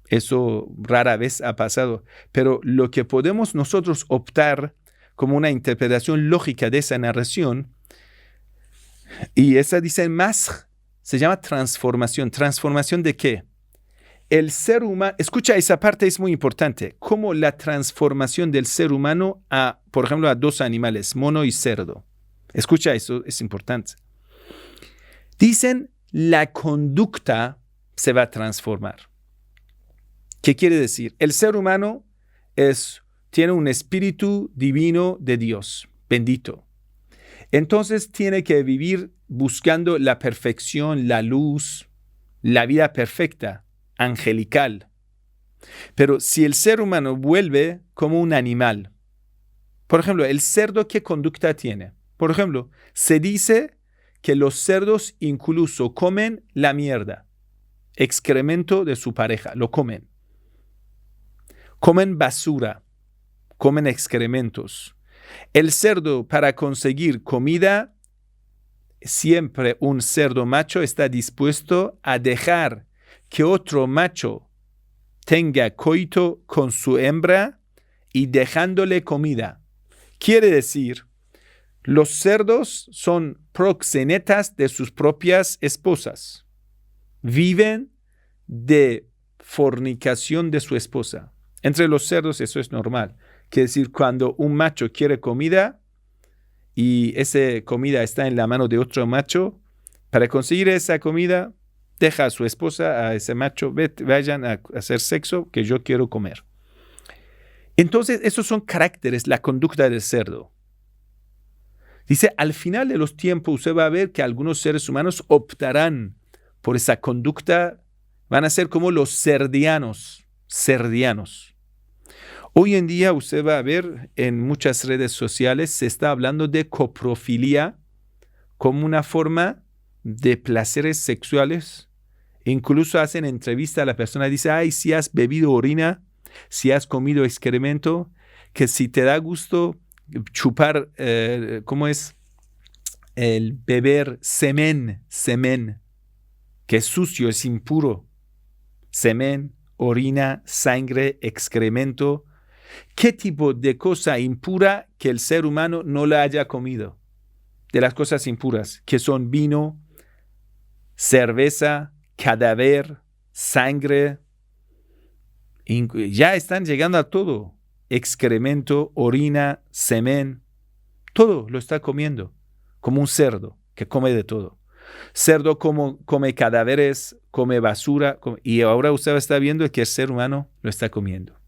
Eso rara vez ha pasado. Pero lo que podemos nosotros optar como una interpretación lógica de esa narración, y esa dice más, se llama transformación. ¿Transformación de qué? El ser humano, escucha, esa parte es muy importante, como la transformación del ser humano a, por ejemplo, a dos animales, mono y cerdo. Escucha, eso es importante. Dicen, la conducta se va a transformar. ¿Qué quiere decir? El ser humano tiene un espíritu divino de Dios, bendito. Entonces tiene que vivir buscando la perfección, la luz, la vida perfecta, angelical. Pero si el ser humano vuelve como un animal, por ejemplo, el cerdo, ¿qué conducta tiene? Por ejemplo, se dice que los cerdos incluso comen la mierda, excremento de su pareja, lo comen. Comen basura, comen excrementos. El cerdo, para conseguir comida, siempre un cerdo macho está dispuesto a dejar que otro macho tenga coito con su hembra y dejándole comida. Quiere decir, los cerdos son proxenetas de sus propias esposas. Viven de fornicación de su esposa. Entre los cerdos eso es normal. Quiere decir, cuando un macho quiere comida y esa comida está en la mano de otro macho, para conseguir esa comida, deja a su esposa, a ese macho, vayan a hacer sexo que yo quiero comer. Entonces, esos son caracteres, la conducta del cerdo. Dice, al final de los tiempos usted va a ver que algunos seres humanos optarán por esa conducta, van a ser como los cerdianos. Hoy en día usted va a ver en muchas redes sociales se está hablando de coprofilia como una forma de placeres sexuales. Incluso hacen entrevista a la persona y dice, ay, si has bebido orina, si has comido excremento, que si te da gusto chupar, ¿cómo es? El beber semen, que es sucio, es impuro. Semen, orina, sangre, excremento. ¿Qué tipo de cosa impura que el ser humano no la haya comido? De las cosas impuras, que son vino, cerveza, cadáver, sangre. Ya están llegando a todo. Excremento, orina, semen. Todo lo está comiendo. Como un cerdo que come de todo. Cerdo come cadáveres, come basura. Y ahora usted está viendo que el ser humano lo está comiendo.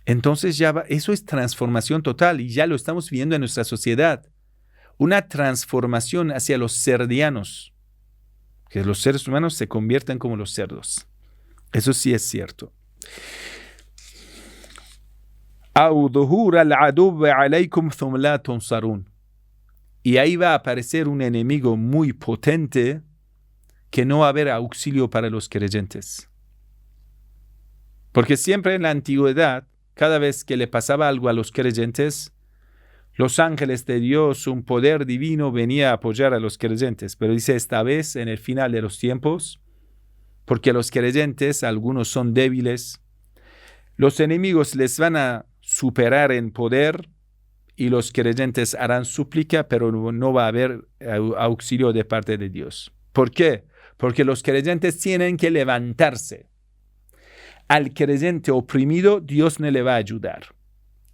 Entonces eso es transformación total y ya lo estamos viendo en nuestra sociedad. Una transformación hacia los cerdianos, que los seres humanos se convierten como los cerdos. Eso sí es cierto. Y ahí va a aparecer un enemigo muy potente que no va a haber auxilio para los creyentes. Porque siempre en la antigüedad, cada vez que le pasaba algo a los creyentes, los ángeles de Dios, un poder divino, venía a apoyar a los creyentes. Pero dice esta vez, en el final de los tiempos, porque los creyentes, algunos son débiles, los enemigos les van a superar en poder y los creyentes harán súplica, pero no va a haber auxilio de parte de Dios. ¿Por qué? Porque los creyentes tienen que levantarse. Al creyente oprimido, Dios no le va a ayudar.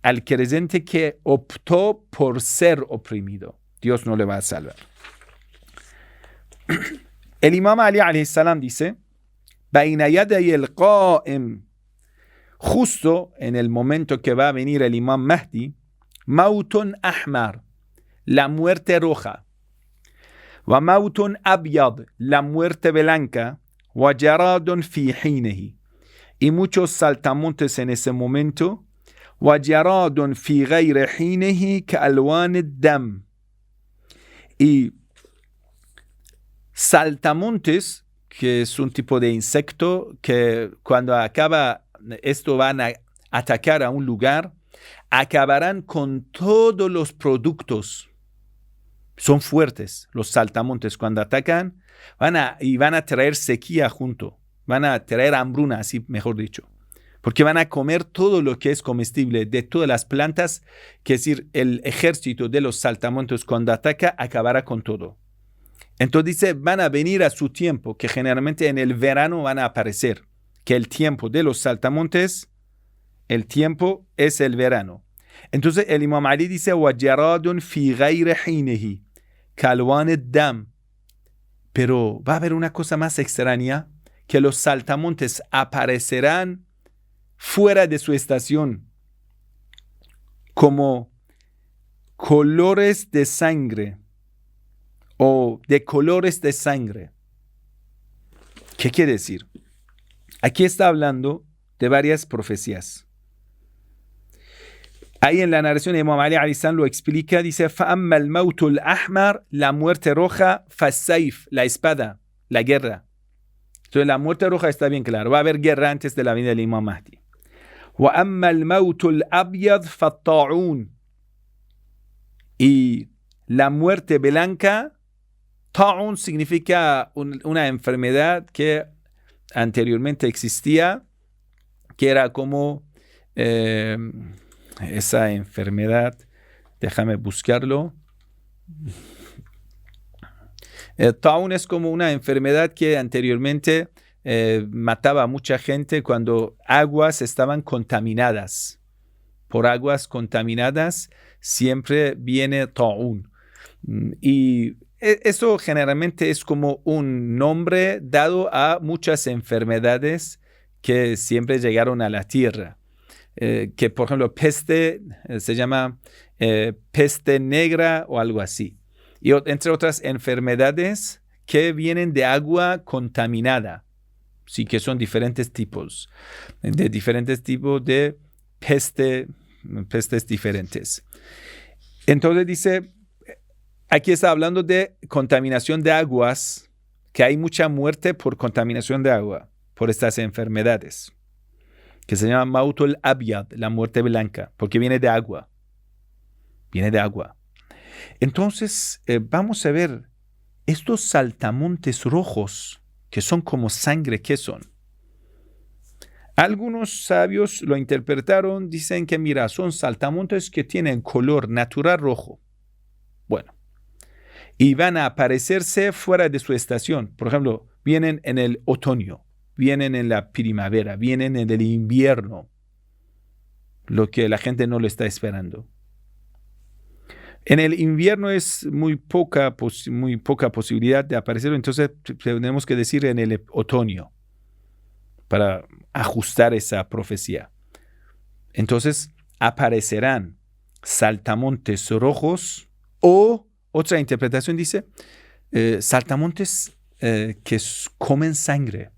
Al creyente que optó por ser oprimido, Dios no le va a salvar. El imam Ali alayhi salam dice, Baina yaday al-qa'im, justo en el momento que va a venir el imam Mahdi, mautun ahmar, la muerte roja, wa mautun abyad, la muerte blanca, wa jaradun fi hinihi, y muchos saltamontes en ese momento, wa jaradun fi ghayri hinihi ka alwan ad-dam, Y saltamontes, que es un tipo de insecto que cuando acaba esto van a atacar a un lugar, acabarán con todos los productos. Son fuertes los saltamontes. Cuando atacan, van a traer sequía junto. Van a traer hambruna, así mejor dicho. Porque van a comer todo lo que es comestible de todas las plantas. Que es decir, el ejército de los saltamontes cuando ataca, acabará con todo. Entonces dice, van a venir a su tiempo, que generalmente en el verano van a aparecer. Que el tiempo de los saltamontes, el tiempo es el verano. Entonces el Imam Ali dice, وَجَرَادٌ فِي غَيْرِ حِينِهِ كَالْوَانِ الدَّمِ. Pero va a haber una cosa más extraña, que los saltamontes aparecerán fuera de su estación, como colores de sangre, o de colores de sangre. ¿Qué quiere decir? Aquí está hablando de varias profecías. Ahí en la narración de Imam Ali al-Islam lo explica, dice, فَأَمَّا الْمَوْتُ الْأَحْمَرُ, la muerte roja, فَالسَّيْف, la espada, la guerra. Entonces la muerte roja está bien claro, va a haber guerra antes de la venida del Imam Mahdi. وَأَمَّا الْمَوْتُ الْأَبْيَضُ فَالطَّاعُونُ, y la muerte blanca, ta'un significa una enfermedad que anteriormente existía, que era como esa enfermedad, déjame buscarlo. Ta'un es como una enfermedad que anteriormente mataba a mucha gente cuando aguas estaban contaminadas. Por aguas contaminadas siempre viene ta'un. Y eso generalmente es como un nombre dado a muchas enfermedades que siempre llegaron a la tierra. Que por ejemplo peste se llama peste negra o algo así. Y entre otras enfermedades que vienen de agua contaminada. Sí, que son diferentes tipos de pestes diferentes. Entonces dice, aquí está hablando de contaminación de aguas, que hay mucha muerte por contaminación de agua, por estas enfermedades, que se llama Mautul Abyad, la muerte blanca, porque viene de agua. Viene de agua. Entonces, vamos a ver estos saltamontes rojos, que son como sangre, ¿qué son? Algunos sabios lo interpretaron, dicen que mira, son saltamontes que tienen color natural rojo. Bueno, y van a aparecerse fuera de su estación. Por ejemplo, vienen en el otoño, vienen en la primavera, vienen en el invierno, lo que la gente no lo está esperando. En el invierno es muy poca posibilidad de aparecer, entonces tenemos que decir en el otoño para ajustar esa profecía. Entonces aparecerán saltamontes rojos, o otra interpretación dice saltamontes que comen sangre.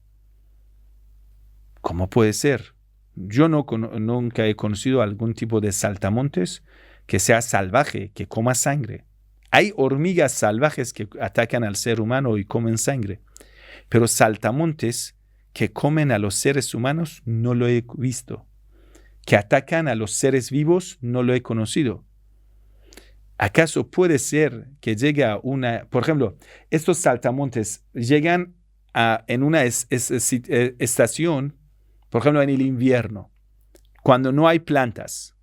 ¿Cómo puede ser? Yo nunca he conocido algún tipo de saltamontes que sea salvaje, que coma sangre. Hay hormigas salvajes que atacan al ser humano y comen sangre, pero saltamontes que comen a los seres humanos no lo he visto. Que atacan a los seres vivos no lo he conocido. ¿Acaso puede ser que llegue a por ejemplo, estos saltamontes llegan en una estación, por ejemplo, en el invierno, cuando no hay plantas?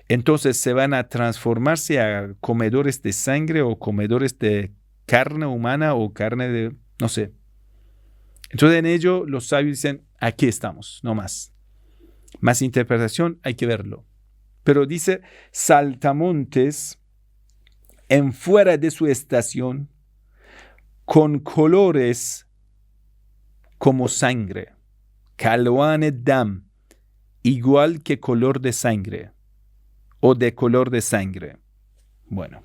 Entonces se van a transformarse a comedores de sangre o comedores de carne humana o carne de, no sé. Entonces en ello los sabios dicen, aquí estamos, no más. Más interpretación, hay que verlo. Pero dice, saltamontes en fuera de su estación, con colores como sangre. Kalwane dam, igual que color de sangre. O de color de sangre. Bueno.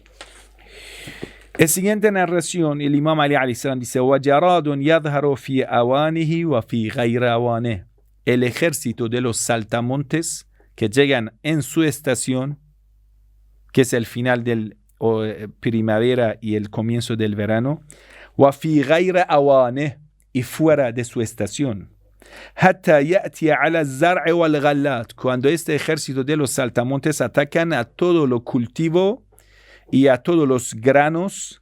La siguiente narración, el Imam Ali alayhi salam dice, وَجَرَادٌ يَظْهَرُ فِي أَوَانِهِ وَفِي غَيْرِ أَوَانِهِ. El ejército de los saltamontes que llegan en su estación, que es el final del o primavera y el comienzo del verano. وَفِي غَيْرَ أَوَانِهِ y fuera de su estación. حَتَّى يَأْتِيَ عَلَى الزَّرْعِ وَالْغَلَّاتِ cuando este ejército de los saltamontes atacan a todo lo cultivo y a todos los granos.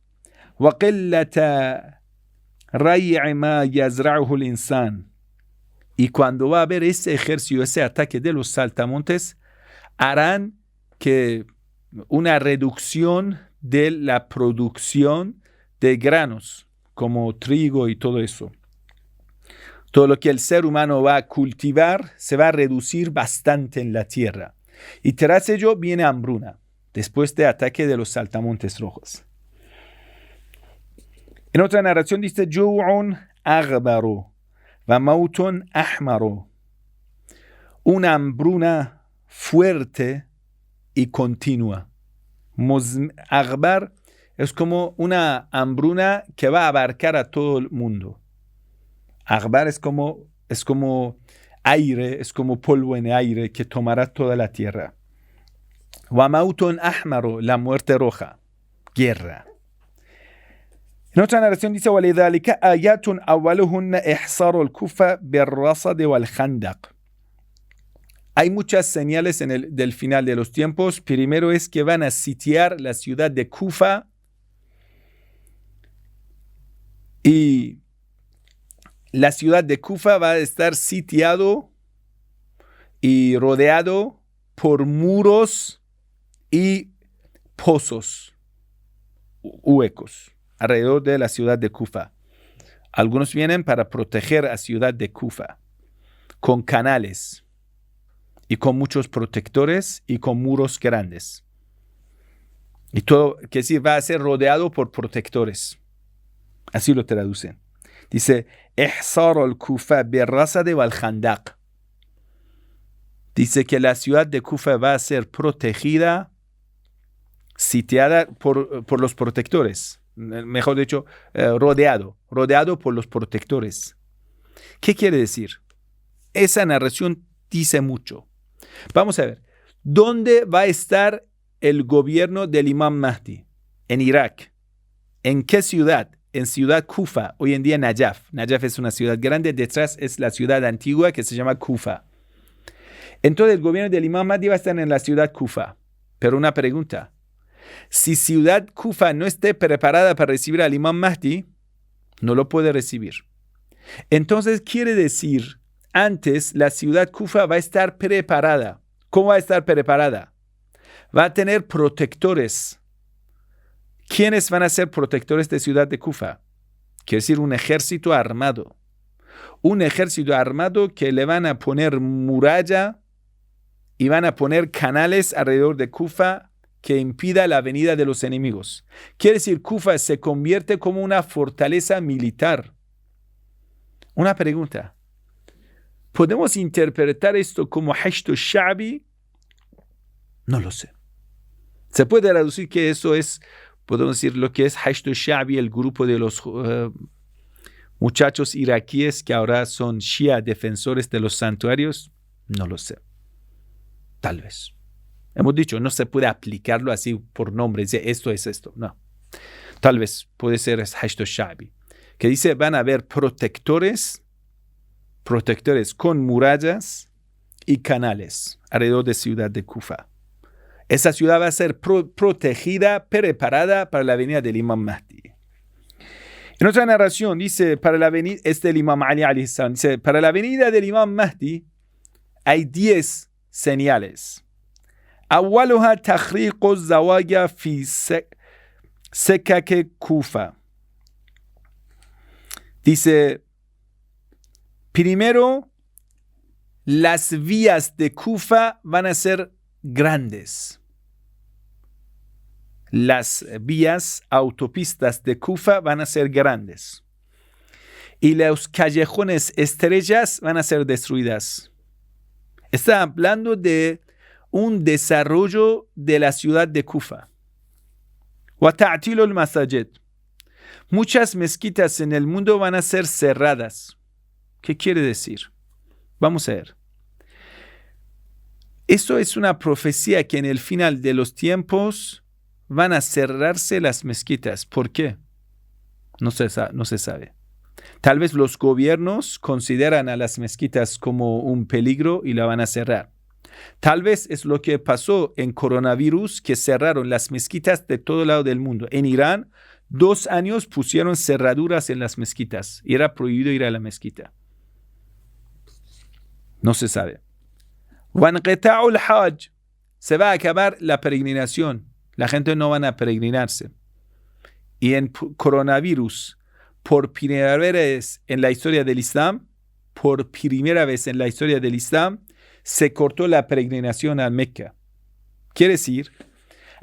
وَقِلَّةَ رَيْعِ مَا يَزْرَعُهُ الْإِنسَانِ y cuando va a haber ese ejército, ese ataque de los saltamontes, harán que una reducción de la producción de granos, como trigo y todo eso. Todo lo que el ser humano va a cultivar se va a reducir bastante en la tierra. Y tras ello viene hambruna, después del ataque de los saltamontes rojos. En otra narración dice, جُوعٌ أغبر وموت أحمر. Una hambruna fuerte y continua. Agbar es como una hambruna que va a abarcar a todo el mundo. Agbar es como aire, es como polvo en aire que tomará toda la tierra. Wamautun ahmaru, la muerte roja, guerra. En otra narración dice, وَلِذَلِكَ آيَاتٌ أَوَّلُهُنَّ إِحْصَارُ الْكُوفَةِ بِالرَّصَدِ وَالْخَنْدَقِ. Hay muchas señales del final de los tiempos. Primero es que van a sitiar la ciudad de Kufa y la ciudad de Kufa va a estar sitiado y rodeado por muros y pozos huecos alrededor de la ciudad de Kufa. Algunos vienen para proteger a la ciudad de Kufa con canales y con muchos protectores y con muros grandes. Y todo, que sí, va a ser rodeado por protectores. Así lo traducen. Dice, إحصار الكوفة بالرصد والخندق. Dice que la ciudad de Kufa va a ser protegida, sitiada por los protectores. Mejor dicho, rodeado por los protectores. ¿Qué quiere decir? Esa narración dice mucho. Vamos a ver, ¿dónde va a estar el gobierno del Imam Mahdi? En Irak. ¿En qué ciudad? En ciudad Kufa, hoy en día Najaf. Najaf es una ciudad grande, detrás es la ciudad antigua que se llama Kufa. Entonces el gobierno del Imam Mahdi va a estar en la ciudad Kufa. Pero una pregunta, si ciudad Kufa no esté preparada para recibir al Imam Mahdi, no lo puede recibir. Entonces quiere decir, antes la ciudad Kufa va a estar preparada. ¿Cómo va a estar preparada? Va a tener protectores. ¿Quiénes van a ser protectores de ciudad de Kufa? Quiere decir un ejército armado. Un ejército armado que le van a poner muralla y van a poner canales alrededor de Kufa que impida la venida de los enemigos. Quiere decir Kufa se convierte como una fortaleza militar. Una pregunta. ¿Podemos interpretar esto como Hashd al-Sha'bi? No lo sé. Se puede traducir que eso es, podemos decir lo que es Hashd al-Sha'bi, el grupo de los muchachos iraquíes que ahora son Shia, defensores de los santuarios. No lo sé. Tal vez. Hemos dicho, no se puede aplicarlo así por nombre. Dice, esto es esto. No. Tal vez puede ser Hashd al-Sha'bi. Que dice, van a haber protectores con murallas y canales alrededor de ciudad de Kufa. Esa ciudad va a ser protegida, preparada para la venida del Imam Mahdi. En otra narración dice, para la venida, del Imam Ali alayhi salam, dice, para la venida del Imam Mahdi hay 10 señales. أولها تخريق الزوايا في سكك Kufa. Dice, primero, las vías de Kufa van a ser grandes. Las vías, autopistas de Kufa van a ser grandes. Y los callejones estrellas van a ser destruidas. Está hablando de un desarrollo de la ciudad de Kufa. وَتَعْتِيلُ الْمَسَاجِدِ. Muchas mezquitas en el mundo van a ser cerradas. ¿Qué quiere decir? Vamos a ver. Esto es una profecía que en el final de los tiempos van a cerrarse las mezquitas. ¿Por qué? No se sabe. Tal vez los gobiernos consideran a las mezquitas como un peligro y la van a cerrar. Tal vez es lo que pasó en coronavirus, que cerraron las mezquitas de todo lado del mundo. En Irán, 2 años pusieron cerraduras en las mezquitas y era prohibido ir a la mezquita. No se sabe. وَانْقِطَاعُ الْحَاجِ. Se va a acabar la peregrinación. La gente no van a peregrinarse. Y en coronavirus, por primera vez en la historia del Islam, se cortó la peregrinación a Meca. Quiere decir,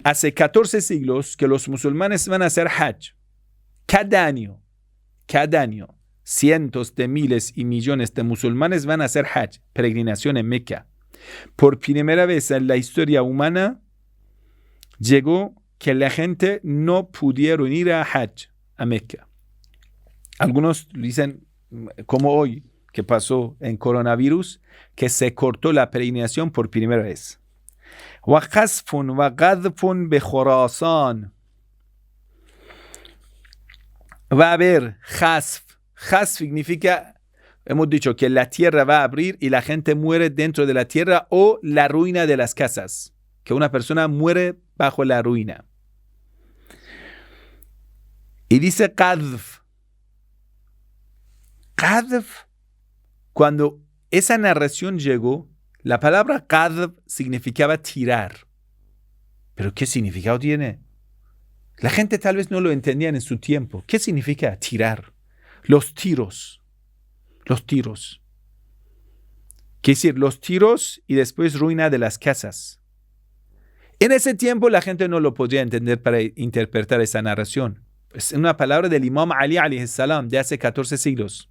hace 14 siglos que los musulmanes van a hacer Hajj. Cada año, cientos de miles y millones de musulmanes van a hacer Hajj, peregrinación en Meca. Por primera vez en la historia humana, llegó que la gente no pudieron ir a Hajj, a Meca. Algunos dicen, como hoy, que pasó en coronavirus, que se cortó la peregrinación por primera vez. وَخَسْفٌ وَغَذْفٌ بِخُرَاسَانَ. Va a haber khasf. Khasf significa, hemos dicho que la tierra va a abrir y la gente muere dentro de la tierra, o la ruina de las casas, que una persona muere bajo la ruina. Y dice qadf. Qadf, cuando esa narración llegó, la palabra qadf significaba tirar. ¿Pero qué significado tiene? La gente tal vez no lo entendía en su tiempo. ¿Qué significa tirar? Los tiros. Quiere decir, los tiros y después ruina de las casas. En ese tiempo la gente no lo podía entender para interpretar esa narración. Es una palabra del Imam Ali alayhi salam de hace 14 siglos.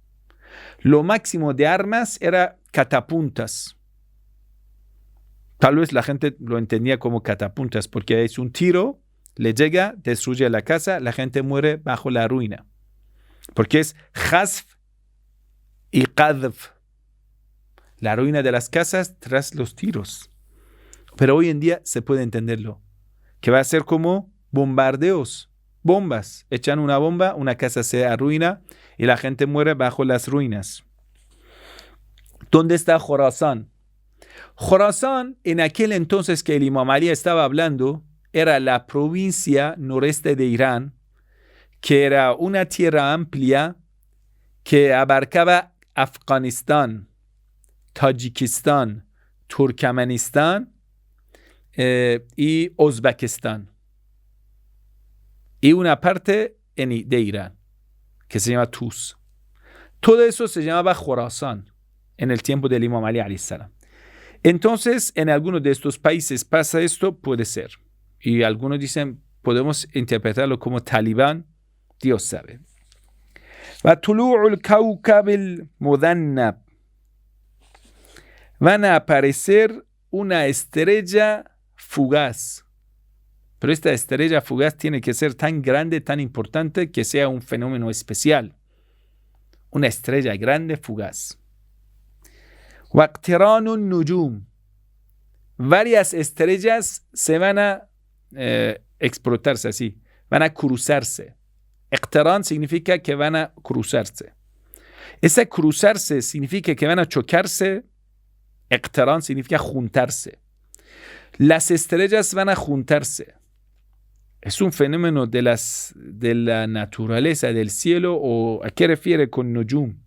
Lo máximo de armas era catapuntas. Tal vez la gente lo entendía como catapuntas porque es un tiro, le llega, destruye la casa, la gente muere bajo la ruina. Porque es khasf y qadf. La ruina de las casas tras los tiros. Pero hoy en día se puede entenderlo. Que va a ser como bombardeos. Bombas. Echan una bomba, una casa se arruina y la gente muere bajo las ruinas. ¿Dónde está Jorasán? Jorasán, en aquel entonces que el Imam Ali estaba hablando, era la provincia noreste de Irán, que era una tierra amplia que abarcaba Afganistán, Tayikistán, Turkmenistán y Uzbekistán. Y una parte de Irán, que se llama Tus. Todo eso se llamaba Jorasán en el tiempo del Imam Ali alayhi salam. Entonces, en algunos de estos países pasa esto, puede ser. Y algunos dicen, podemos interpretarlo como Talibán, Dios sabe. Van a aparecer una estrella fugaz. Pero esta estrella fugaz tiene que ser tan grande, tan importante, que sea un fenómeno especial. Una estrella grande, fugaz. Waqtiranun nujum. Varias estrellas se van a explotarse así. Van a cruzarse. Iqtiran significa que van a cruzarse. Ese cruzarse significa que van a chocarse. Iqtiran significa juntarse. Las estrellas van a juntarse. Es un fenómeno de la naturaleza del cielo, o ¿a qué refiere con nujum?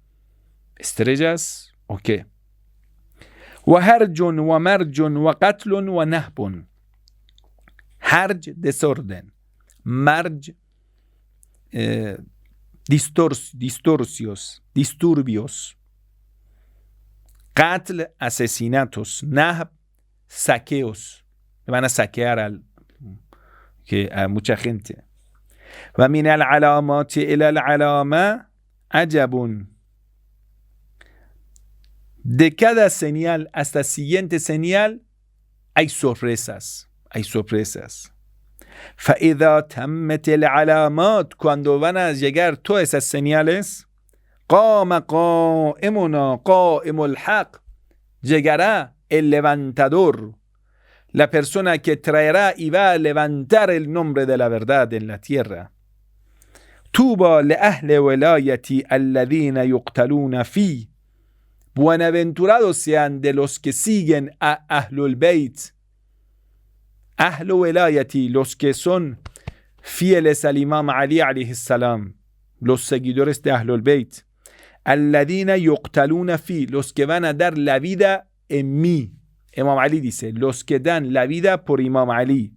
¿Estrellas o qué? وَهَرْجٌ وَمَرْجٌ وَقَتْلٌ وَنَهْبٌ. Harj, desorden. Marj, disturbios. Qatl, asesinatos. Nahb, saqueos. Van a saquear a mucha gente. وَمِنَ الْعَلَامَاتِ إِلَى الْعَلَامَةِ عَجَبٌ. De cada señal hasta siguiente señal hay sorpresas. فَإِذَا تَمَّتِ الْعَلَامَاتِ. Cuando van a llegar todas esas señales, قَامَ قَائِمُنَا قَائِمُ الْحَقِّ. Llegará el levantador. la persona que traerá y va a levantar el nombre de la verdad en la tierra. Tuba li ahli velayati alladhina yuqtaluna fi. Buenaventurados sean de los que siguen a Ahlul Bayt. Ahlu velayati, los que son fieles al Imam Ali alayhi salam, los seguidores de Ahlul Bayt. Alladhina yuqtaluna fi, los que van a dar la vida en mí. Imam Ali dice, los que dan la vida por Imam Ali.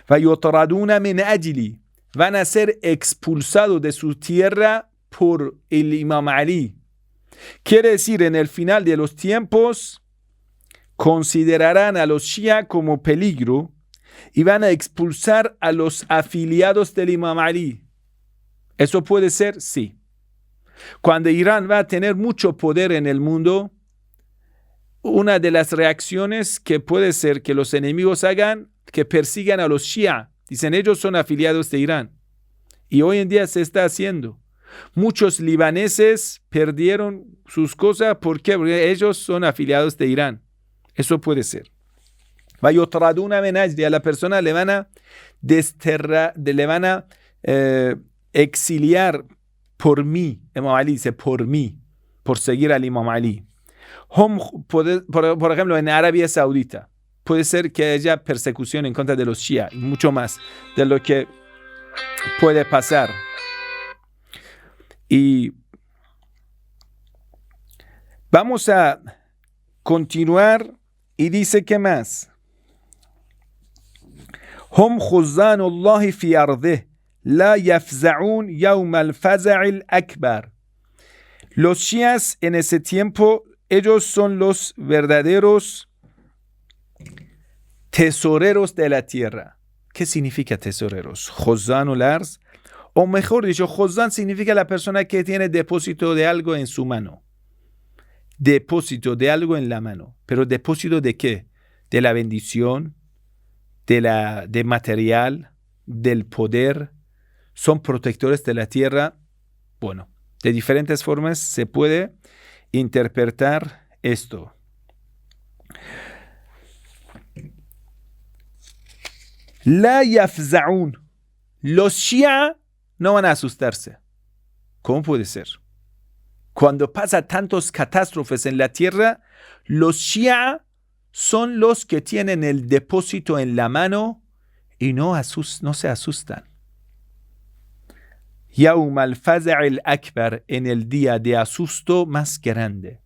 Fayutraduna min ajli, van a ser expulsados de su tierra por el Imam Ali. Quiere decir, en el final de los tiempos, considerarán a los Shia como peligro y van a expulsar a los afiliados del Imam Ali. ¿Eso puede ser? Sí. Cuando Irán va a tener mucho poder en el mundo, una de las reacciones que puede ser que los enemigos hagan, que persigan a los Shia. Dicen, ellos son afiliados de Irán. Y hoy en día se está haciendo. Muchos libaneses perdieron sus cosas. ¿Por qué? Porque ellos son afiliados de Irán. Eso puede ser. Vayotraduna menajdi, a la persona le van a desterrar, le van a exiliar por mí. Imam Ali dice por mí, por seguir al Imam Ali. Por ejemplo, en Arabia Saudita puede ser que haya persecución en contra de los Shia, mucho más de lo que puede pasar. Y vamos a continuar y dice que más. Hum khuzanullahi fi ardih la yafza'un yawm al-faza'il akbar. Los Shias en ese tiempo, ellos son los verdaderos tesoreros de la tierra. ¿Qué significa tesoreros? Khuzanul arz, o mejor dicho, Khuzan significa la persona que tiene depósito de algo en su mano. Depósito de algo en la mano. ¿Pero depósito de qué? De la bendición, de material, del poder. Son protectores de la tierra. Bueno, de diferentes formas se puede interpretar esto. La yafza'un. Los Shia no van a asustarse. ¿Cómo puede ser? Cuando pasa tantas catástrofes en la tierra, los Shia son los que tienen el depósito en la mano y no se asustan. Yawm al-faza'il akbar, en el día de asusto más grande.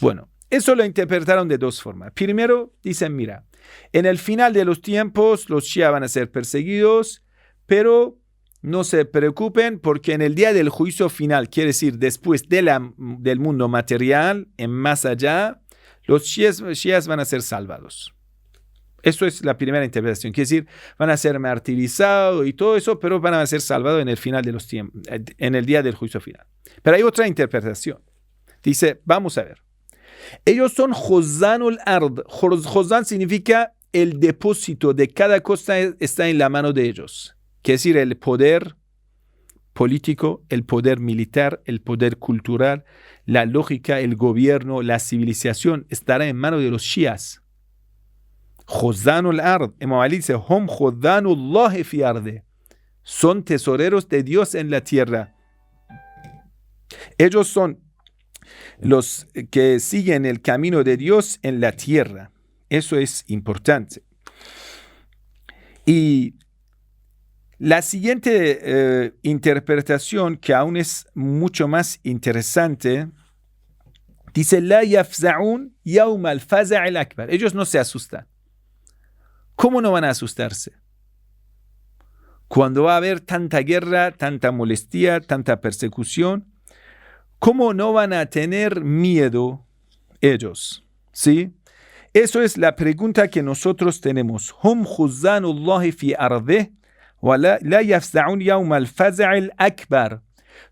Bueno, eso lo interpretaron de dos formas. Primero, dicen, mira, en el final de los tiempos los Shia van a ser perseguidos, pero no se preocupen porque en el día del juicio final, quiere decir después del mundo material, en más allá, los Shias van a ser salvados. Eso es la primera interpretación. Quiere decir, van a ser martirizados y todo eso, pero van a ser salvados en el final de los tiempos, en el día del juicio final. Pero hay otra interpretación. Dice, vamos a ver. Ellos son Khuzanul ard. Khuzan significa el depósito de cada cosa está en la mano de ellos. Quiere decir, el poder político, el poder militar, el poder cultural, la lógica, el gobierno, la civilización estará en manos de los Shias. Khuzanul ard. Imam Ali dice, hum khuzanullahi fi arde. Son tesoreros de Dios en la tierra. Ellos son los que siguen el camino de Dios en la tierra. Eso es importante. Y la siguiente interpretación, que aún es mucho más interesante, dice, la yafza'un yawm al-faza'il akbar. Ellos no se asustan. ¿Cómo no van a asustarse? Cuando va a haber tanta guerra, tanta molestia, tanta persecución, ¿cómo no van a tener miedo ellos? ¿Sí? Eso es la pregunta que nosotros tenemos. Hum khuzanullahi fi ardih wa la yafza'un yawm al-faza'il akbar.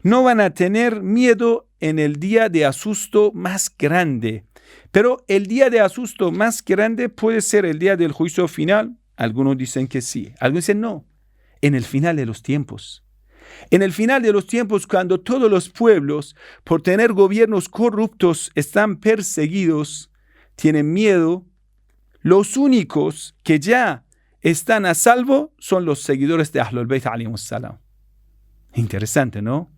No van a tener miedo en el día de asusto más grande. Pero el día de asusto más grande puede ser el día del juicio final. Algunos dicen que sí. Algunos dicen no. En el final de los tiempos. En el final de los tiempos, cuando todos los pueblos, por tener gobiernos corruptos, están perseguidos, tienen miedo, los únicos que ya están a salvo son los seguidores de Ahlul Bayt alayhimus salam. Interesante, ¿no?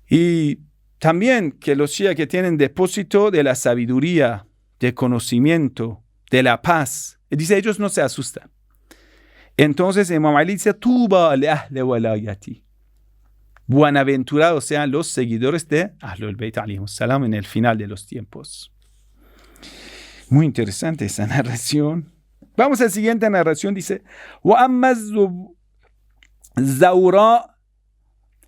Y también que los shia que tienen depósito de la sabiduría, de conocimiento, de la paz. Dice, ellos no se asustan. Entonces Imam Ali dice, Tuba li ahli walayati. Buenaventurados sean los seguidores de Ahlul Bayt alayhimus salam en el final de los tiempos. Muy interesante esa narración. Vamos a la siguiente narración. Dice, Wa amma zawra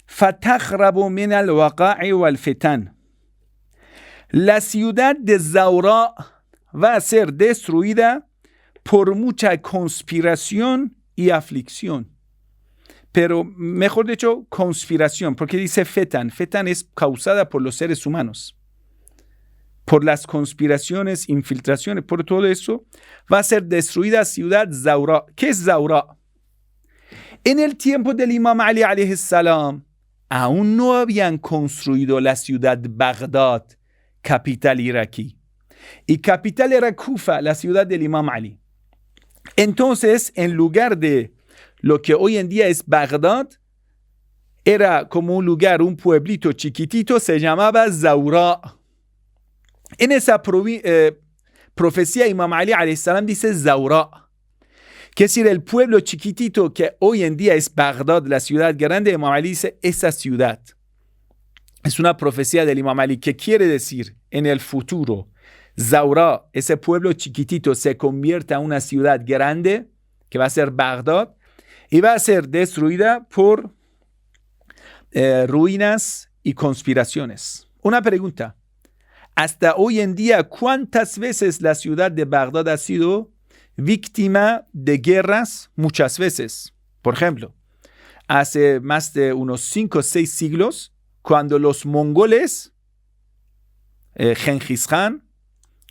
fatakhrabu min al-waqa'i wal-fitan. La ciudad de Zawra va a ser destruida por mucha conspiración y aflicción. Pero, mejor dicho, conspiración, porque dice fetan. Fetan es causada por los seres humanos. Por las conspiraciones, infiltraciones, por todo eso, va a ser destruida ciudad Zawra. ¿Qué es Zawra? En el tiempo del Imam Ali alayhi salam, aún no habían construido la ciudad Bagdad, capital iraquí. Y capital era Kufa, la ciudad del Imam Ali. Entonces, en lugar de lo que hoy en día es Bagdad, era como un lugar, un pueblito chiquitito, se llamaba Zawra. En esa profecía, Imam Ali alayhi salam dice Zawra. Que es decir, el pueblo chiquitito que hoy en día es Bagdad, la ciudad grande, Imam Ali dice esa ciudad. Es una profecía del Imam Ali que quiere decir en el futuro, Zawra, ese pueblo chiquitito, se convierte en una ciudad grande que va a ser Bagdad y va a ser destruida por ruinas y conspiraciones. Una pregunta. Hasta hoy en día, ¿cuántas veces la ciudad de Bagdad ha sido víctima de guerras? Muchas veces. Por ejemplo, hace más de unos 5 o 6 siglos, cuando los mongoles, Genghis Khan,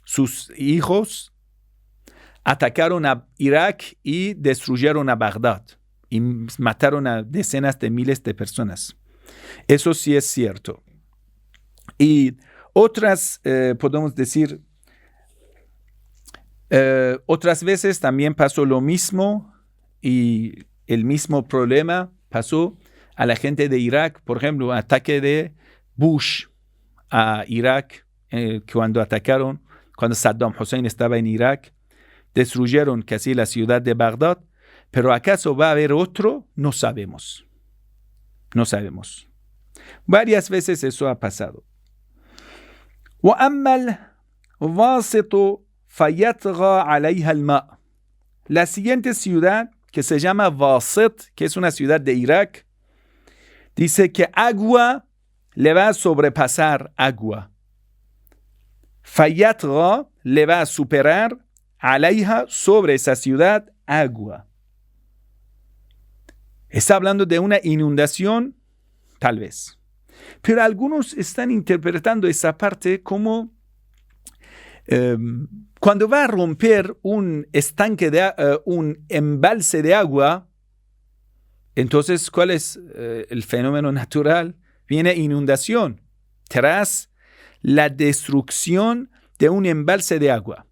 sus hijos, atacaron a Irak y destruyeron a Bagdad y mataron a decenas de miles de personas. Eso sí es cierto. Y otras, podemos decir, otras veces también pasó lo mismo y el mismo problema pasó a la gente de Irak. Por ejemplo, ataque de Bush a Irak cuando Saddam Hussein estaba en Irak, destruyeron casi la ciudad de Bagdad. Pero ¿acaso va a haber otro? No sabemos. No sabemos. Varias veces eso ha pasado. وَأَمَّا الْوَاسِطُ فَيَطْغَى عَلَيْهَا الْمَاءُ. La siguiente ciudad, que se llama Wasit, que es una ciudad de Irak, dice que agua le va a sobrepasar agua. Fayatgha le va a superar alayha, sobre esa ciudad, agua. Está hablando de una inundación, tal vez. Pero algunos están interpretando esa parte como cuando va a romper un estanque un embalse de agua, entonces, ¿cuál es el fenómeno natural? Viene inundación tras la destrucción de un embalse de agua.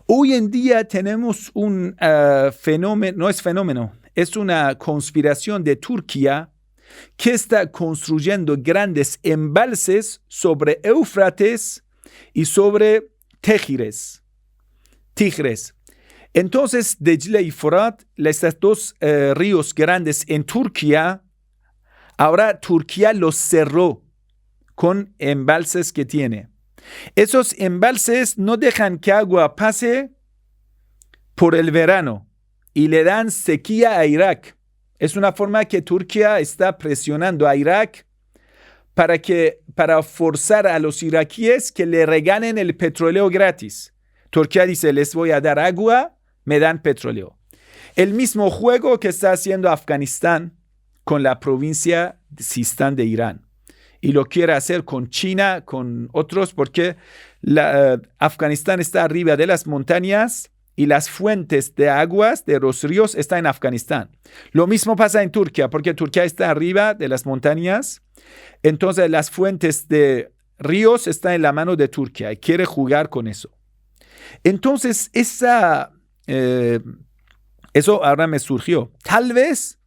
Hoy en día tenemos un fenómeno, no es fenómeno, es una conspiración de Turquía que está construyendo grandes embalses sobre Éufrates y sobre Tigres. Entonces, Dejle y Forat, estos dos ríos grandes en Turquía, ahora Turquía los cerró con embalses que tiene. Esos embalses no dejan que agua pase por el verano y le dan sequía a Irak. Es una forma que Turquía está presionando a Irak para forzar a los iraquíes que le regalen el petróleo gratis. Turquía dice, les voy a dar agua, me dan petróleo. El mismo juego que está haciendo Afganistán con la provincia de Sistán de Irán. Y lo quiere hacer con China, con otros, porque Afganistán está arriba de las montañas y las fuentes de aguas de los ríos están en Afganistán. Lo mismo pasa en Turquía, porque Turquía está arriba de las montañas. Entonces las fuentes de ríos están en la mano de Turquía y quiere jugar con eso. Entonces, eso ahora me surgió. Tal vez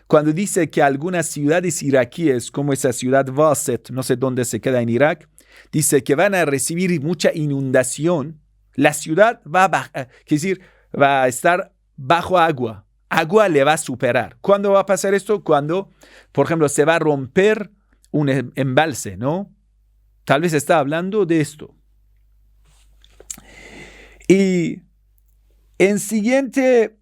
cuando dice que algunas ciudades iraquíes, como esa ciudad Waset, no sé dónde se queda en Irak, dice que van a recibir mucha inundación, la ciudad va a estar bajo agua. Agua le va a superar. ¿Cuándo va a pasar esto? Cuando, por ejemplo, se va a romper un embalse, ¿no? Tal vez está hablando de esto. Y en siguiente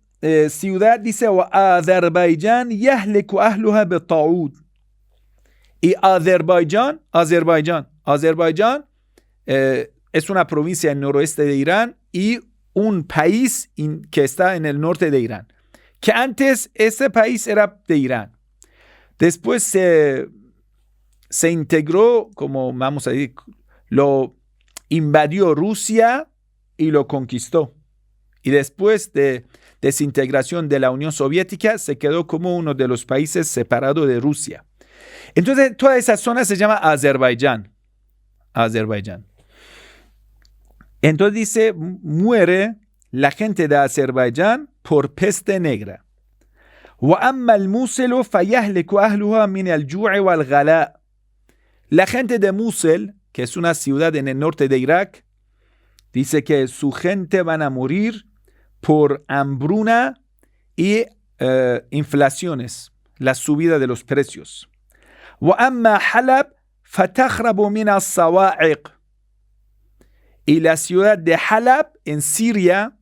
ciudad dice Azerbaiyán yahliku ahluha bita'ud. Y Azerbaiyán es una provincia en el noroeste de Irán y un país que está en el norte de Irán. Que antes ese país era de Irán. Después se integró, como vamos a decir, lo invadió Rusia y lo conquistó. Y después de desintegración de la Unión Soviética, se quedó como uno de los países separados de Rusia. Entonces, toda esa zona se llama Azerbaiyán. Entonces dice, muere la gente de Azerbaiyán por peste negra. وَأَمَّا الْمُوصِلُ فَيَهْلِكُ أَهْلُهَا مِنَ الْجُوعِ وَالْغَلَاءِ. La gente de Mosul, que es una ciudad en el norte de Irak, dice que su gente van a morir por hambruna y inflaciones, la subida de los precios. وَأَمَّا حَلَبْ فَتَخْرَبُ مِنَ الصَّوَاعِقِ. Y la ciudad de Halab en Siria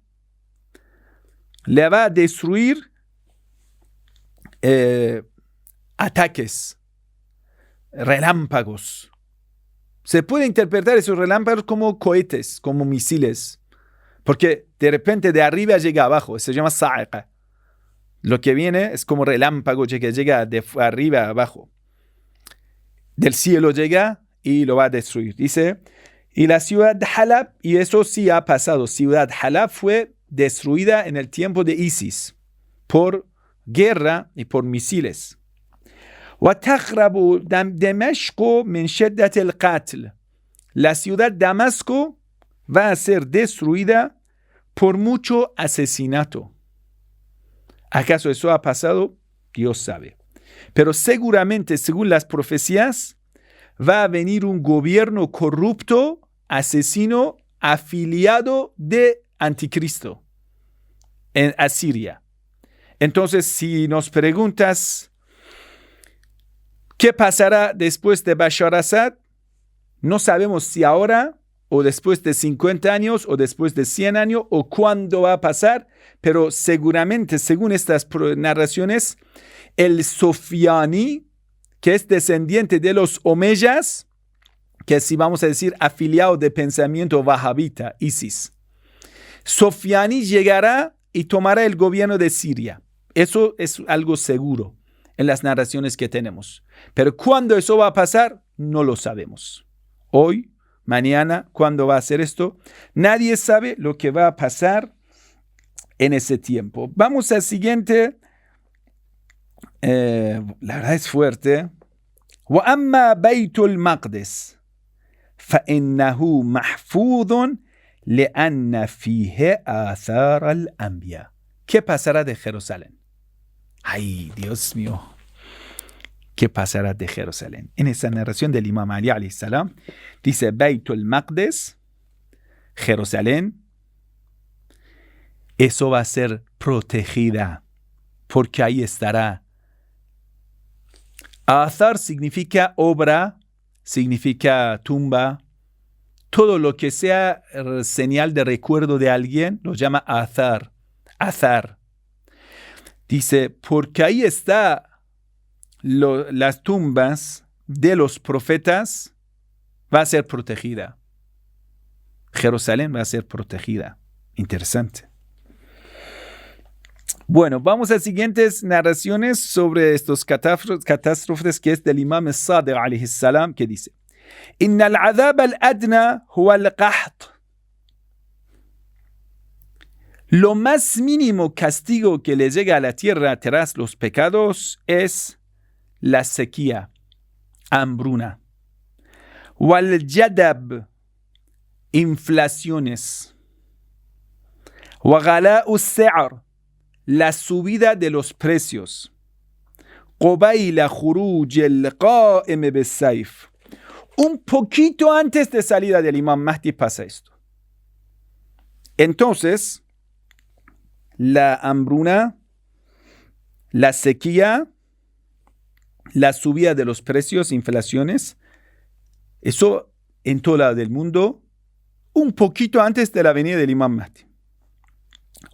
le va a destruir ataques, relámpagos. Se puede interpretar esos relámpagos como cohetes, como misiles, porque de repente de arriba llega abajo, se llama sa'iqa. Lo que viene es como relámpago que llega de arriba a abajo. Del cielo llega y lo va a destruir. Dice, y la ciudad de Halab, y eso sí ha pasado, ciudad Halab fue destruida en el tiempo de ISIS por guerra y por misiles. وَتَخْرَبُ دَمَشْقُ مِنْ شِدَّةِ الْقَتْلِ. La ciudad de Damasco va a ser destruida por mucho asesinato. ¿Acaso eso ha pasado? Dios sabe. Pero seguramente, según las profecías, va a venir un gobierno corrupto, asesino, afiliado de Anticristo en Asiria. Entonces, si nos preguntas ¿qué pasará después de Bashar Assad? No sabemos si ahora o después de 50 años o después de 100 años o cuándo va a pasar, pero seguramente, según estas narraciones, el Sofiani, que es descendiente de los Omeyas, que si vamos a decir afiliado de pensamiento wahabita, ISIS, Sofiani llegará y tomará el gobierno de Siria. Eso es algo seguro en las narraciones que tenemos. Pero ¿cuándo eso va a pasar? No lo sabemos. Hoy, mañana, ¿cuándo va a ser esto? Nadie sabe lo que va a pasar en ese tiempo. Vamos al siguiente. La verdad es fuerte. وَأَمَّا بَيْتُ الْمَقْدِسِ فَإِنَّهُ مَحْفُوظٌ لِأَنَّ فِيهِ آثَارَ الْأَنْبِيَاءِ. ¿Qué pasará de Jerusalén? Ay, Dios mío. ¿Qué pasará de Jerusalén? En esa narración del Imam Ali alayhi salam, dice Beitul Maqdis, Jerusalén, eso va a ser protegida, porque ahí estará. Athar significa obra, significa tumba. Todo lo que sea señal de recuerdo de alguien lo llama athar. Athar. Dice, porque ahí está las tumbas de los profetas, va a ser protegida. Jerusalén va a ser protegida. Interesante. Bueno, vamos a siguientes narraciones sobre estos catástrofes que es del Imam Sadiq alayhi salam, que dice: Inna al-adhab al-adna huwa al-qaht. Lo más mínimo castigo que le llega a la tierra tras los pecados es la sequía, hambruna. Wal-jadab, inflaciones. وغلاء السعر, la subida de los precios. قبيل خروج القائم بالسيف, un poquito antes de salida del Imam Mahdi pasa esto. Entonces, la hambruna, la sequía, la subida de los precios, inflaciones, eso en todo lado del mundo, un poquito antes de la venida del Imam Mahdi.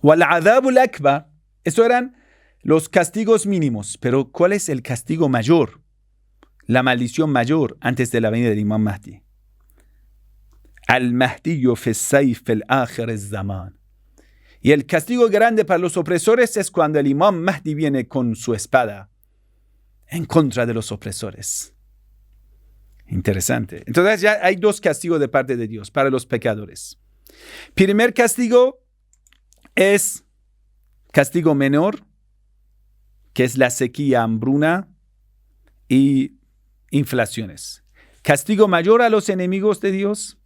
وَالْعَذَابُ الْأَكْبَرُ, eso eran los castigos mínimos, pero ¿cuál es el castigo mayor? La maldición mayor antes de la venida del Imam Mahdi. Al-Mahdiyu fi as-sayf fi al-akhir az-zaman. Y el castigo grande para los opresores es cuando el Imam Mahdi viene con su espada en contra de los opresores. Interesante. Entonces ya hay dos castigos de parte de Dios para los pecadores. Primer castigo es castigo menor, que es la sequía, hambruna y inflaciones. Castigo mayor a los enemigos de Dios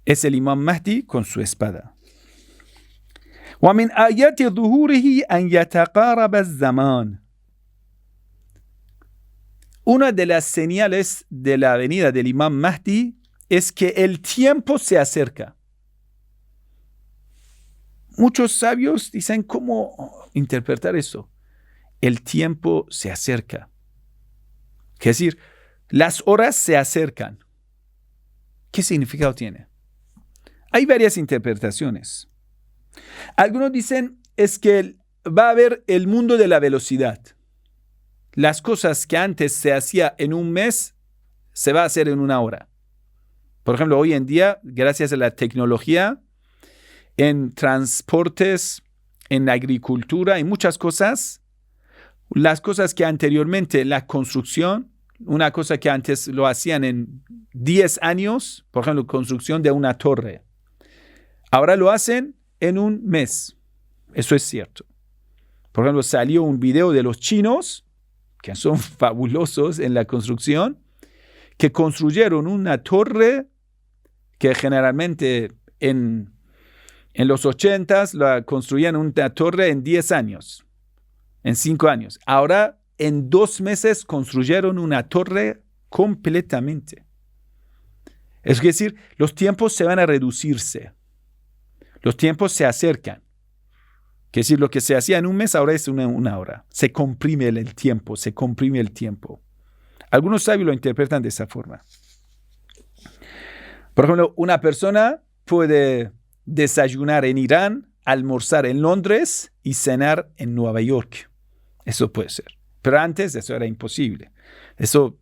es el Imam Mahdi con su espada. وَمِنْ آيَاتِ ظُهُورِهِ أَنْ يَتَقَارَبَ الزَّمَانِ. Una de las señales de la venida del Imam Mahdi es que el tiempo se acerca. Muchos sabios dicen cómo interpretar eso. El tiempo se acerca. Es decir, las horas se acercan. ¿Qué significado tiene? Hay varias interpretaciones. Algunos dicen es que va a haber el mundo de la velocidad. Las cosas que antes se hacía en un mes, se va a hacer en una hora. Por ejemplo, hoy en día, gracias a la tecnología, en transportes, en agricultura, en muchas cosas, las cosas que anteriormente, la construcción, una cosa que antes lo hacían en 10 años, por ejemplo, construcción de una torre, ahora lo hacen en un mes. Eso es cierto. Por ejemplo, salió un video de los chinos, que son fabulosos en la construcción, que construyeron una torre que generalmente en los 80s la construían una torre en 10 años, en 5 años. Ahora, en 2 meses construyeron una torre completamente. Es decir, los tiempos se van a reducirse. Los tiempos se acercan. Es decir, lo que se hacía en un mes ahora es una hora. Se comprime el tiempo, se comprime el tiempo. Algunos sabios lo interpretan de esa forma. Por ejemplo, una persona puede desayunar en Irán, almorzar en Londres y cenar en Nueva York. Eso puede ser. Pero antes eso era imposible. Eso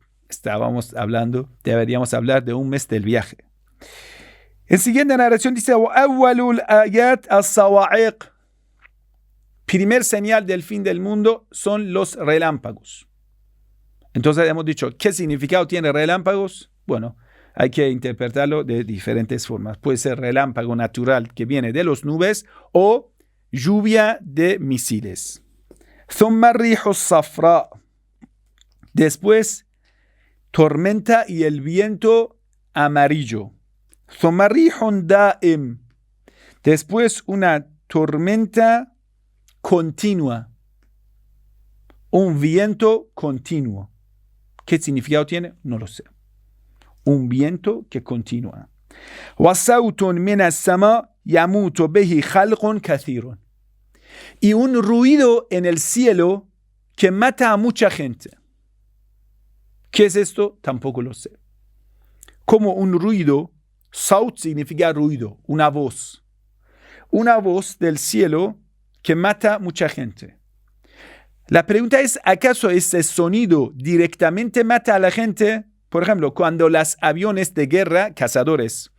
deberíamos hablar de un mes del viaje. En siguiente narración dice, وَأَوَّلُ الْآيَاتِ الصَّوَاعِقِ. Primer señal del fin del mundo son los relámpagos. Entonces hemos dicho, ¿qué significado tiene relámpagos? Bueno, hay que interpretarlo de diferentes formas. Puede ser relámpago natural que viene de las nubes o lluvia de misiles. ثُمَّ الرِّيحُ الصَّفْرَاءُ. Después, tormenta y el viento amarillo. ثُمَّ رِيحٌ دَائِمٌ. Después, una tormenta continua. Un viento continuo. ¿Qué significado tiene? No lo sé. Un viento que continúa. وَصَوْتٌ مِنَ السَّمَاءِ يَمُوتُ بِهِ خَلْقٌ كَثِيرٌ. Y un ruido en el cielo que mata a mucha gente. ¿Qué es esto? Tampoco lo sé. Como un ruido, saut significa ruido, una voz. Una voz del cielo que mata a mucha gente. La pregunta es, ¿acaso ese sonido directamente mata a la gente? Por ejemplo, cuando los aviones de guerra, cazadores,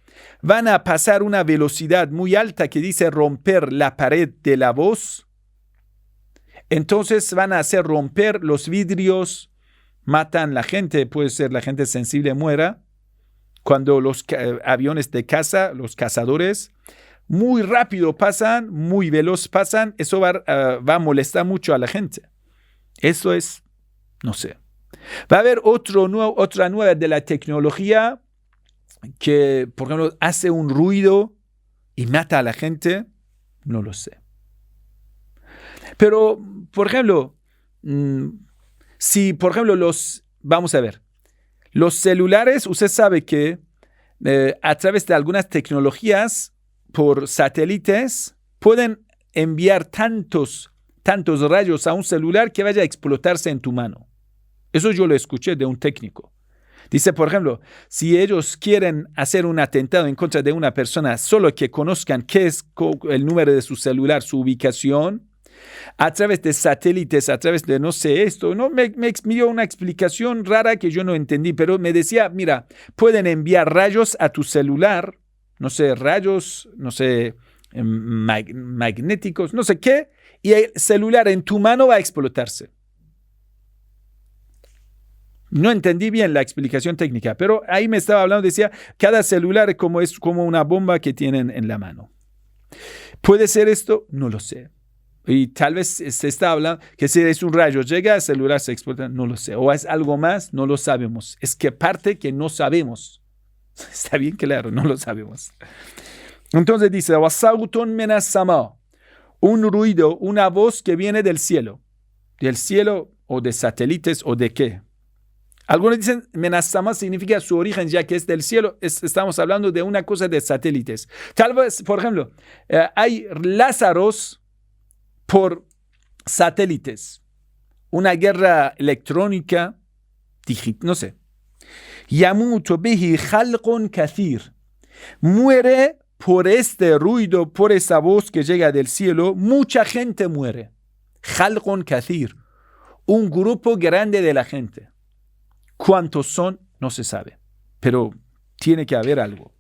van a pasar una velocidad muy alta que dice romper la pared de la voz, entonces van a hacer romper los vidrios, matan a la gente, puede ser la gente sensible muera. Cuando los aviones de caza, los cazadores, muy rápido pasan, muy veloz pasan, eso va a molestar mucho a la gente. Eso es, no sé. Va a haber otra nueva de la tecnología que, por ejemplo, hace un ruido y mata a la gente. No lo sé. Pero, por ejemplo, si, por ejemplo, vamos a ver, los celulares, usted sabe que a través de algunas tecnologías por satélites pueden enviar tantos rayos a un celular que vaya a explotarse en tu mano. Eso yo lo escuché de un técnico. Dice, por ejemplo, si ellos quieren hacer un atentado en contra de una persona, solo que conozcan qué es el número de su celular, su ubicación, a través de satélites, a través de no sé esto, ¿no? Me dio una explicación rara que yo no entendí, pero me decía, mira, pueden enviar rayos a tu celular, no sé, rayos, no sé, magnéticos, no sé qué, y el celular en tu mano va a explotarse. No entendí bien la explicación técnica, pero ahí me estaba hablando, decía, cada celular es como una bomba que tienen en la mano. ¿Puede ser esto? No lo sé. Y tal vez se está hablando que si es un rayo, llega al celular, se explota, no lo sé. O es algo más, no lo sabemos. Es que parte que no sabemos. Está bien claro, no lo sabemos. Entonces dice, wasautun minas sama, un ruido, una voz que viene del cielo o de satélites o de qué. Algunos dicen menasama significa su origen ya que es del cielo. Estamos hablando de una cosa de satélites. Tal vez, por ejemplo, hay lázaros por satélites. Una guerra electrónica, no sé. Yamutu bihi khalqun kathir. Muere por este ruido, por esa voz que llega del cielo. Mucha gente muere. Khalqun kathir. Un grupo grande de la gente. ¿Cuántos son? No se sabe, pero tiene que haber algo.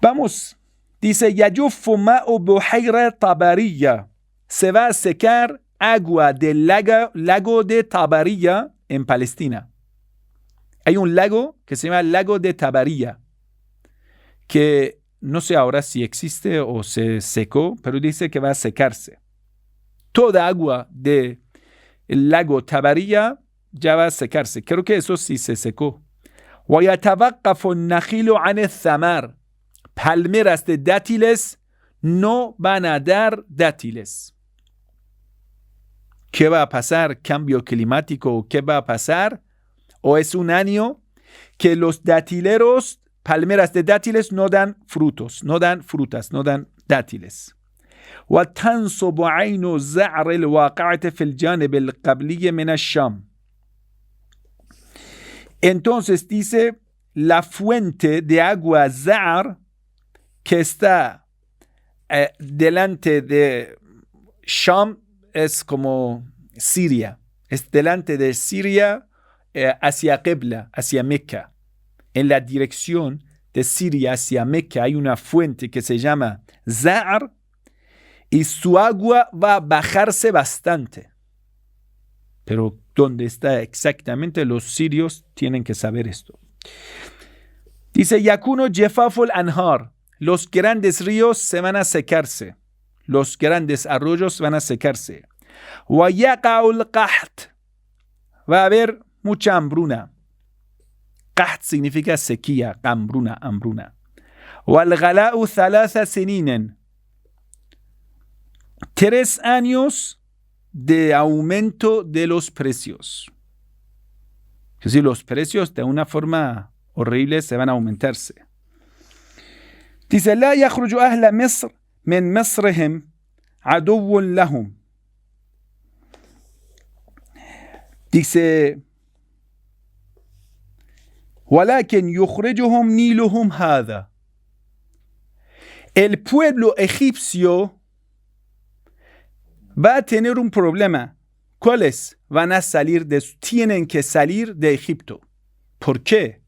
Vamos, dice, Yayufu ma'u buhayra Tabariya. Se va a secar agua del lago de Tabariya en Palestina. Hay un lago que se llama Lago de Tabariya, que no sé ahora si existe o se secó, pero dice que va a secarse. Toda agua del lago Tabariya ya va a secarse. Creo que eso sí se secó. Palmeras de dátiles no van a dar dátiles. ¿Qué va a pasar? ¿Cambio climático? ¿Qué va a pasar? ¿O es un año que los dátileros, palmeras de dátiles no dan frutos, no dan frutas, no dan dátiles? وتنصب عين الزعر الواقعة في الجانب القبلي من الشام. Entonces dice, la fuente de agua Za'ar que está delante de Sham es como Siria. Es delante de Siria hacia Qibla, hacia Meca. En la dirección de Siria hacia Meca hay una fuente que se llama Za'ar y su agua va a bajarse bastante. Pero ¿dónde está exactamente? Los sirios tienen que saber esto. Dice, Yakuno Jefaful Anhar. Los grandes ríos se van a secarse. Los grandes arroyos van a secarse. Wayaqa'ul qaht. Va a haber mucha hambruna. Qaht significa sequía, hambruna. Wal ghala'u thalatha sininen. 3 años de aumento de los precios. Es decir, los precios de una forma horrible se van a aumentarse. Dice, la yakhruju ahla Misr min Misrihim aduwwun lahum. Dice, walakin yukhrijuhum niluhum hadha. El pueblo egipcio va a tener un problema. ¿Cuál es? Tienen que salir de Egipto. ¿Por qué?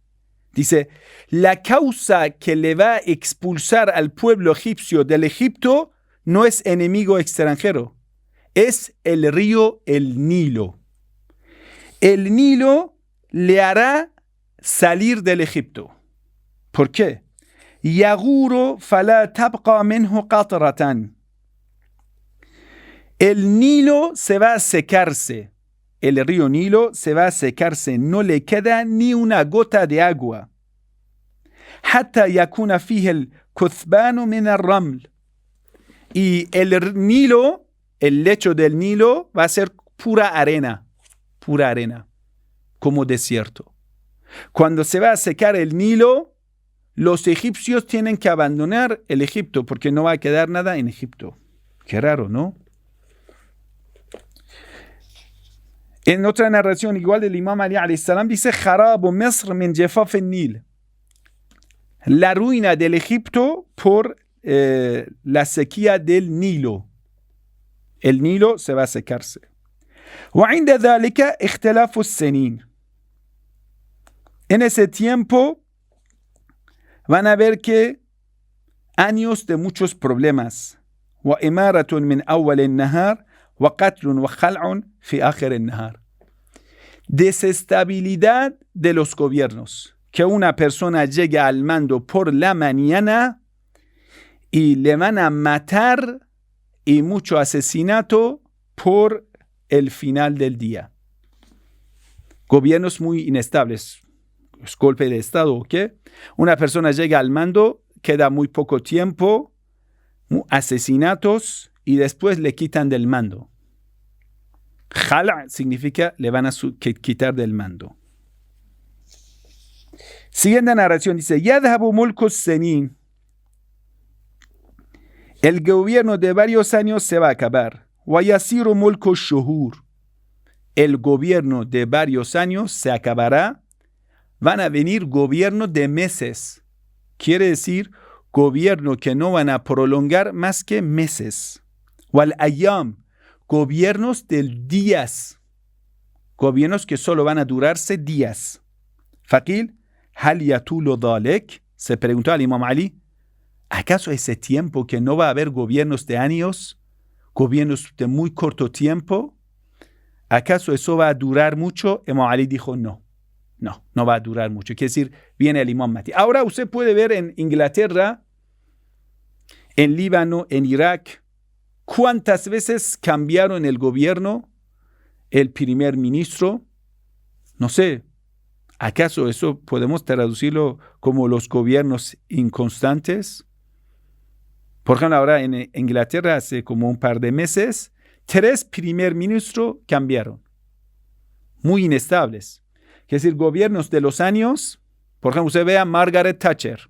Dice, la causa que le va a expulsar al pueblo egipcio del Egipto no es enemigo extranjero, es el río el Nilo. El Nilo le hará salir del Egipto. ¿Por qué? Yaguro fala tabqa minhu qatratan. El Nilo se va a secarse. El río Nilo se va a secarse. No le queda ni una gota de agua. Hatta yakuna fihi kuthbanu min ar-raml. Y el Nilo, el lecho del Nilo, va a ser pura arena, como desierto. Cuando se va a secar el Nilo, los egipcios tienen que abandonar el Egipto, porque no va a quedar nada en Egipto. Qué raro, ¿no? En otra narración igual del Imam Ali alayhi salam dice Jarabu Misr min jafaf al-Nil. La ruina del Egipto por la sequía del Nilo. El Nilo se va a secarse. وعند ذلك اختلاف السنين. En ese tiempo van a ver que años de muchos problemas. وإمارة من أول النهار وقتل وخلع في آخر النهار. Desestabilidad de los gobiernos. Que una persona llegue al mando por la mañana y le van a matar, y mucho asesinato por el final del día. Gobiernos muy inestables. Golpe de estado, ¿ok? Una persona llega al mando, queda muy poco tiempo, asesinatos, y después le quitan del mando. Jala significa le van a quitar del mando. Siguiente narración dice, Yadhabu mulku senin. El gobierno de varios años se va a acabar. Wayasiru mulku shuhur. El gobierno de varios años se acabará. Van a venir gobiernos de meses. Quiere decir gobierno que no van a prolongar más que meses. Wal ayam. Gobiernos de días. Gobiernos que solo van a durarse días. Faqil, hal yatulu dhalek. Se preguntó al Imam Ali, ¿acaso ese tiempo que no va a haber gobiernos de años, gobiernos de muy corto tiempo, acaso eso va a durar mucho? Imam Ali dijo no va a durar mucho. Quiere decir, viene el Imam Mahdi. Ahora usted puede ver en Inglaterra, en Líbano, en Irak, cuántas veces cambiaron el gobierno, el primer ministro. No sé, ¿acaso eso podemos traducirlo como los gobiernos inconstantes? Por ejemplo, ahora en Inglaterra hace como un par de meses, 3 primer ministros cambiaron. Muy inestables. Es decir, gobiernos de los años, por ejemplo, usted ve a Margaret Thatcher.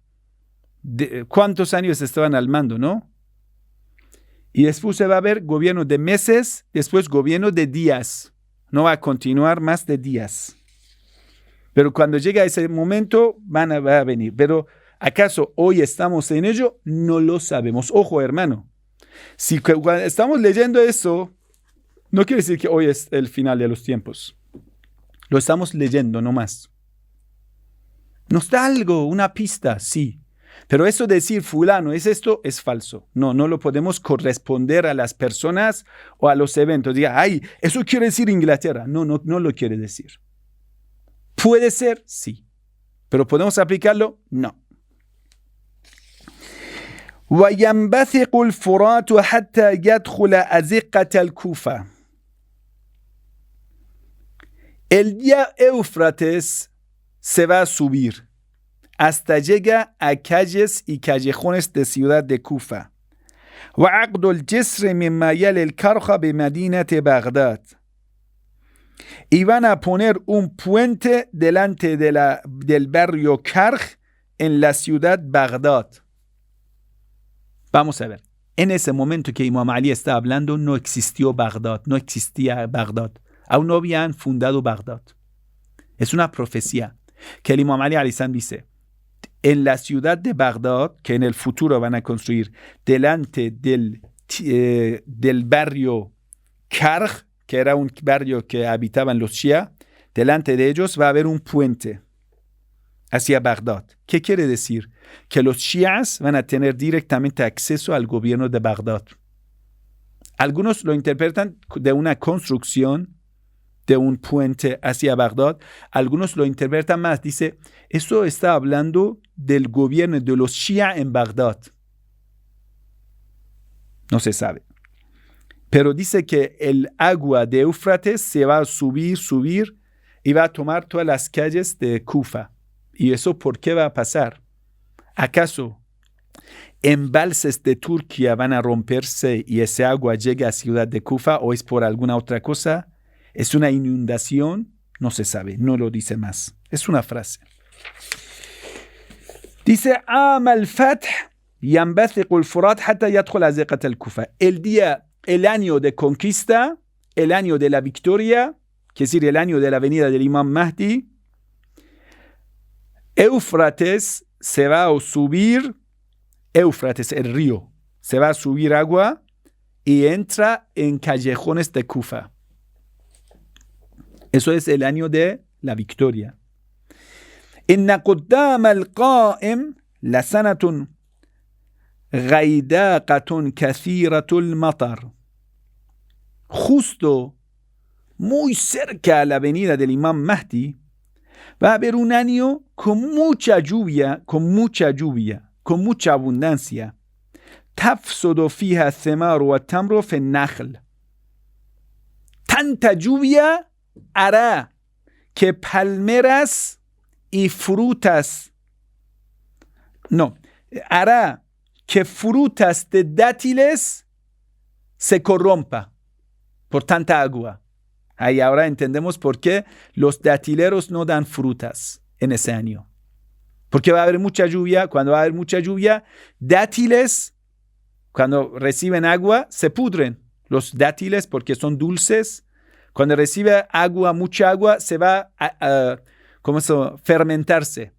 ¿Cuántos años estaban al mando, no? Y después se va a ver gobierno de meses, después gobierno de días. No va a continuar más de días. Pero cuando llega ese momento, va a venir. Pero ¿acaso hoy estamos en ello? No lo sabemos. Ojo, hermano. Si cuando estamos leyendo eso, no quiere decir que hoy es el final de los tiempos. Lo estamos leyendo nomás. Nos da algo, una pista, sí. Pero eso de decir fulano es esto, es falso. No lo podemos corresponder a las personas o a los eventos. Diga, ay, eso quiere decir Inglaterra. No lo quiere decir. ¿Puede ser? Sí. ¿Pero podemos aplicarlo? No. وَيَنْبَثِقُ الْفُرَاتُ حَتَّى يَدْخُلَ أَزِقَّةَ الْكُوفَةِ. El día Éufrates se va a subir hasta llega a calles y callejones de ciudad de Kufa. وَعَقْدُ الْجِسْرِ مِمَّا يَلِ الْكَرْخَ بِمَدِينَةِ بَغْدَادِ. Y van a poner un puente delante del barrio Karj en la ciudad Bagdad. Vamos a ver. En ese momento que Imam Ali está hablando, no existió Bagdad, no existía Bagdad. Aún no habían fundado Bagdad. Es una profecía que el Imam Ali alayhi salam dice, en la ciudad de Bagdad, que en el futuro van a construir, delante del barrio Karj, que era un barrio que habitaban los Shia, delante de ellos va a haber un puente hacia Bagdad. ¿Qué quiere decir? Que los Shias van a tener directamente acceso al gobierno de Bagdad. Algunos lo interpretan de una construcción de un puente hacia Bagdad. Algunos lo interpretan más. Dice, esto está hablando del gobierno de los Shia en Bagdad. No se sabe. Pero dice que el agua de Éufrates se va a subir y va a tomar todas las calles de Kufa. ¿Y eso por qué va a pasar? ¿Acaso embalses de Turquía van a romperse y ese agua llega a ciudad de Kufa o es por alguna otra cosa? ¿Es una inundación? No se sabe, no lo dice más. Es una frase. Dice, Amal Fath yanbathiqu al-Furat hatta yadkhul aziqat al-Kufa. El año de conquista, el año de la victoria, que es decir, el año de la venida del Imam Mahdi, Éufrates se va a subir, Éufrates, el río, se va a subir agua y entra en callejones de Kufa. Eso es el año de la victoria. Inna quddam al-qa'im la sanatun ghaidaqatun kathiratul matar. Justo, muy cerca a la venida del Imam Mahdi, va a haber un año con mucha lluvia, con mucha abundancia. Tafsudu fiha ath-thimar wa at-tamru fi an-nakhl. Tanta lluvia hará que palmeras y frutas, hará que frutas de dátiles se corrompa por tanta agua. Ahí ahora entendemos por qué los datileros no dan frutas en ese año. Porque va a haber mucha lluvia. Cuando va a haber mucha lluvia, dátiles, cuando reciben agua, se pudren. Los dátiles, porque son dulces, cuando recibe agua, mucha agua, se va a fermentarse.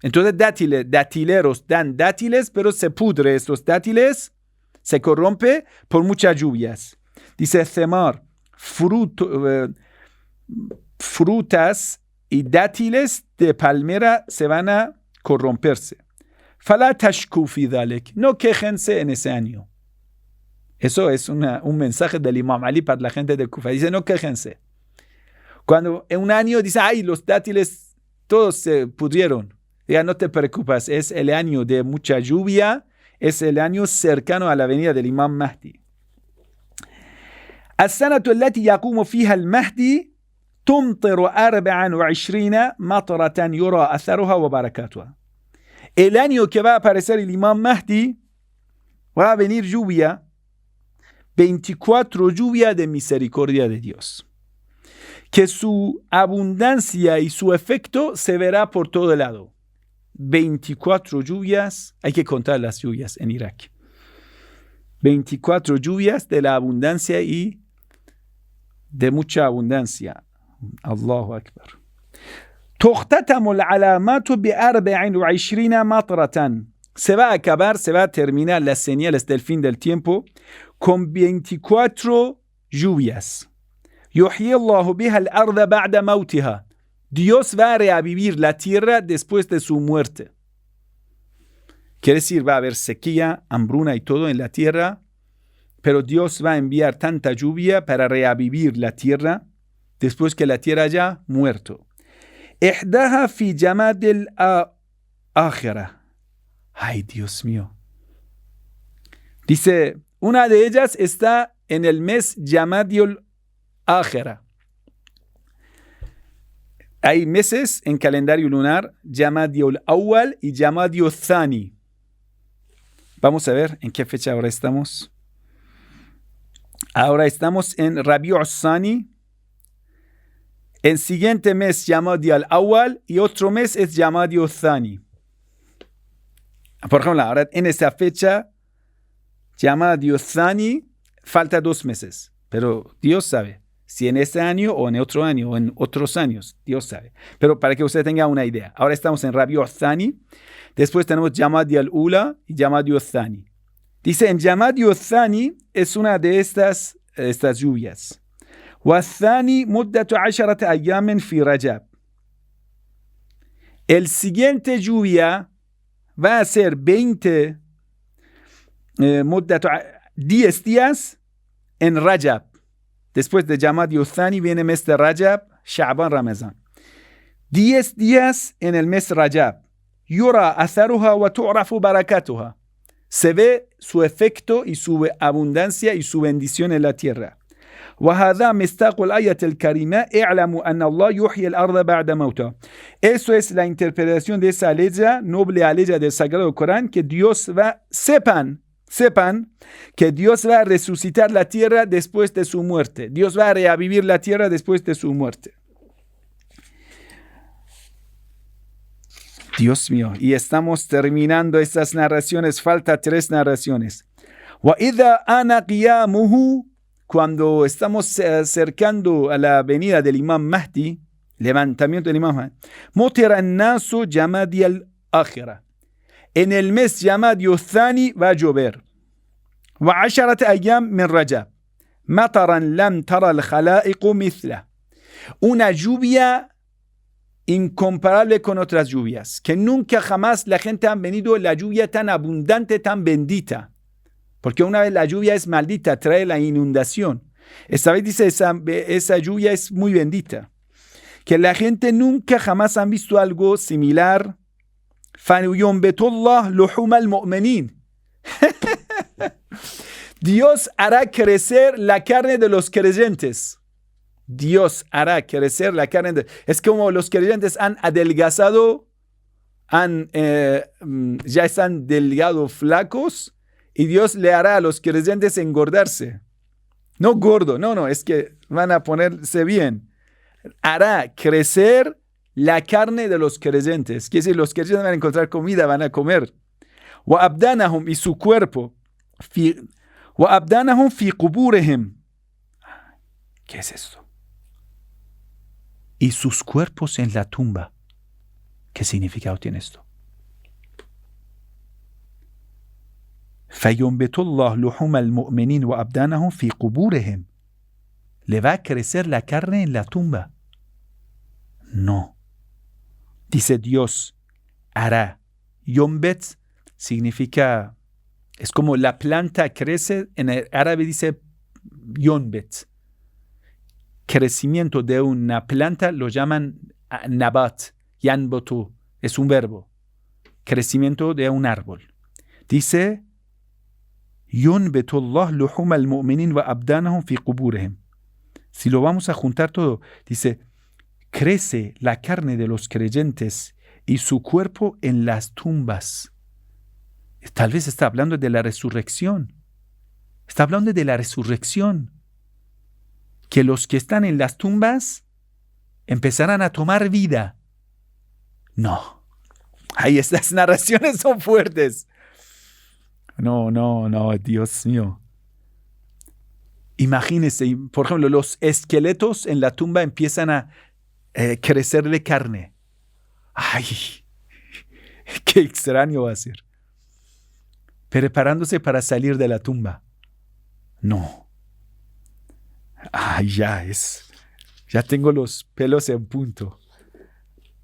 Entonces datileros dan dátiles, pero se pudre estos dátiles, se corrompe por muchas lluvias. Dice Themar, frutas y dátiles de palmera se van a corromperse. Fala tashku fi dhalik, no quéjense en ese año. Eso es un mensaje del Imam Ali para la gente de Kufa. Dice, no quéjense. Cuando en un año dice, ay, los dátiles todos se pudrieron. Ya no te preocupes, es el año de mucha lluvia, es el año cercano a la venida del Imam Mahdi. السنة التي يقوم فيها المهدي تمطر 24 مطرة يرى أثرها وبركاتها. El año que va a aparecer el Imam Mahdi va a venir lluvia, 24 lluvia de misericordia de Dios, que su abundancia y su efecto se verá por todo lado. 24 lluvias, hay que contar las lluvias en Irak. 24 lluvias de la abundancia y de mucha abundancia. Allahu Akbar. تختتم العلامات ب24 مطرة. Se va a acabar, se va a terminar las señales del fin del tiempo con 24 lluvias. يحيي الله بها الأرض بعد موتها. Dios va a revivir la tierra después de su muerte. Quiere decir, va a haber sequía, hambruna y todo en la tierra, pero Dios va a enviar tanta lluvia para revivir la tierra después que la tierra haya muerto. إحداها في جماد الآخرة. Ay, Dios mío. Dice, una de ellas está en el mes Jamadiul Akhira. Hay meses en calendario lunar, Jamadiul Awwal y Jamadiul Thani. Vamos a ver en qué fecha ahora estamos. Ahora estamos en Rabi'u Thani. El siguiente mes Jamadiul Awwal y otro mes es Jamadiul Thani. Por ejemplo, ahora en esta fecha, Jamadiul Thani, falta 2 meses. Pero Dios sabe. Si en este año o en otro año o en otros años, Dios sabe. Pero para que usted tenga una idea. Ahora estamos en Rabi'u Thani. Después tenemos Jamadiul Ula y Jamadiul Thani. Dice en Jamadiul Thani es una de estas lluvias. والثاني مدة 10 أيام في رجب. El siguiente lluvia va a ser 10 días en Rajab. Después de Jamadiul Thani viene el mes de Rajab, Sha'ban, Ramazan. 10 días en el mes Rajab. Yura atharuha wa tu'rafu barakatuha. Se ve su efecto y su abundancia y su bendición en la tierra. وهذا مصداق الآية الكريمة اعلموا أن الله يحيي الأرض بعد موتها. Eso es la interpretación de esa aleya, noble aleya del Sagrado Corán, que Dios sepan que Dios va a resucitar la tierra después de su muerte. Dios va a reavivir la tierra después de su muerte. Dios mío, y estamos terminando estas narraciones, falta 3 narraciones. وَإِذَا أَنَا قِيَامُهُ, cuando estamos acercando a la venida del Imam Mahdi, levantamiento del Imam Mahdi, مُطِرَ النَّاسُ جَمَادِيَ الْآخِرَةِ, en el mes Jamadio Thani va a llover. وَعَشَرَةَ أَيَّامٍ مِنْ رَجَبٍ مَطَرًا لَمْ تَرَ الْخَلَائِقُ مِثْلَهُ, una lluvia incomparable con otras lluvias, que nunca jamás la gente ha venido la lluvia tan abundante, tan bendita. Porque una vez la lluvia es maldita, trae la inundación. Esta vez dice esa lluvia es muy bendita. Que la gente nunca jamás han visto algo similar. فَيُنْبِتُ اللَّهُ لُحُومَ الْمُؤْمِنِينَ. Dios hará crecer la carne de los creyentes. Dios hará crecer la carne. Es como los creyentes han adelgazado, ya están delgados, flacos, y Dios le hará a los creyentes engordarse. No gordo, no, es que van a ponerse bien. Hará crecer la carne de los creyentes. Quiere decir, los creyentes van a encontrar comida, van a comer. وَأَبْدَانَهُمْ, y su cuerpo. وَأَبْدَانَهُمْ فِي قُبُورِهِمْ. ¿Qué es esto? Y sus cuerpos en la tumba. ¿Qué significado tiene esto? فَيُنْبِتُ اللَّهُ لُحُومَ الْمُؤْمِنِينَ وَأَبْدَانَهُمْ فِي قُبُورِهِمْ. ¿Le va a crecer la carne en la tumba? No. Dice Dios, hará. Yombet significa, es como la planta crece, en el árabe dice yombet. Crecimiento de una planta lo llaman nabat, yanbotu, es un verbo. Crecimiento de un árbol. Dice, yunbitu Allah luhum al-mu'minin wa abdanahum fi quburihim. Si lo vamos a juntar todo, dice, crece la carne de los creyentes y su cuerpo en las tumbas. Tal vez está hablando de la resurrección. Está hablando de la resurrección. Que los que están en las tumbas empezarán a tomar vida. No. Ay, estas narraciones son fuertes. No, Dios mío. Imagínense, por ejemplo, los esqueletos en la tumba empiezan a crecerle carne. Ay, qué extraño va a ser. Preparándose para salir de la tumba. No. Ay, ya tengo los pelos en punto.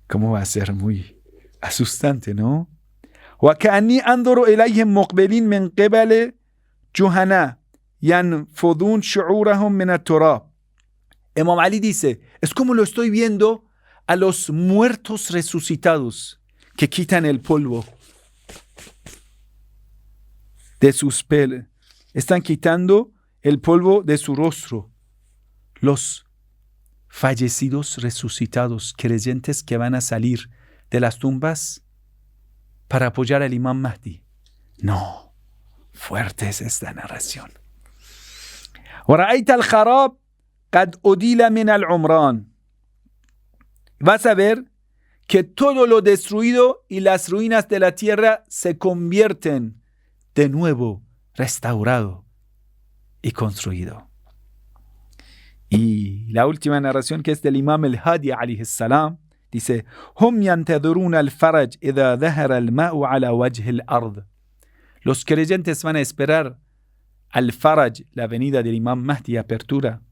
¿Cómo va a ser? Muy asustante, ¿no? وَكَأَنِّي أَنْظُرُ إِلَيْهِمْ مُقْبِلِينَ مِنْ قِبَلِ جُهَنَا يَنْفُضُونَ شُعُورَهُمْ مِنَ التُّرَابِ. Imam Ali dice, es como lo estoy viendo a los muertos resucitados que quitan el polvo de sus pelos. Están quitando el polvo de su rostro. Los fallecidos resucitados, creyentes que van a salir de las tumbas para apoyar al Imam Mahdi. No, fuerte es esta narración. وَرَأَيْتَ الْخَرَابَ قَدْ أُدِيلَ مِنَ الْعُمْرَانِ. Vas a ver que todo lo destruido y las ruinas de la tierra se convierten de nuevo, restaurado y construido. Y la última narración, que es del Imam al-Hadi alayhi salam, dice, hum yantadhuruna al-faraj idha dhahara al-ma'u ala wajhi al-ard. Los creyentes van a esperar al-faraj, la venida del Imam Mahdi, apertura,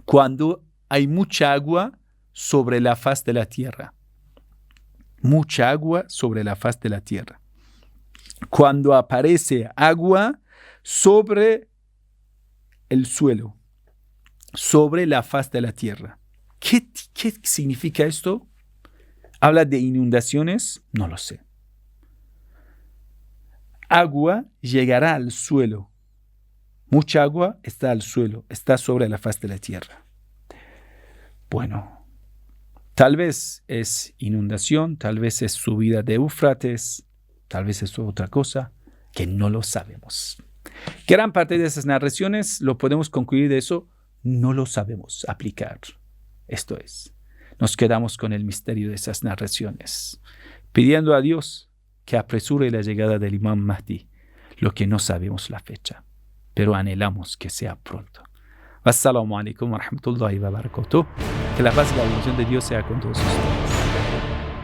cuando hay mucha agua sobre la faz de la tierra. Mucha agua sobre la faz de la tierra. Cuando aparece agua sobre el suelo, sobre la faz de la tierra. ¿Qué significa esto? ¿Habla de inundaciones? No lo sé. Agua llegará al suelo. Mucha agua está al suelo, está sobre la faz de la tierra. Bueno, Tal vez es inundación, tal vez es subida de Éufrates, tal vez es otra cosa que no lo sabemos. Gran parte de esas narraciones lo podemos concluir de eso, no lo sabemos aplicar. Esto es, nos quedamos con el misterio de esas narraciones, pidiendo a Dios que apresure la llegada del Imam Mahdi, lo que no sabemos la fecha, pero anhelamos que sea pronto. Assalamu alaikum wa rahmatullahi wa barakatuh. Que la paz y la bendición de Dios sea con todos ustedes.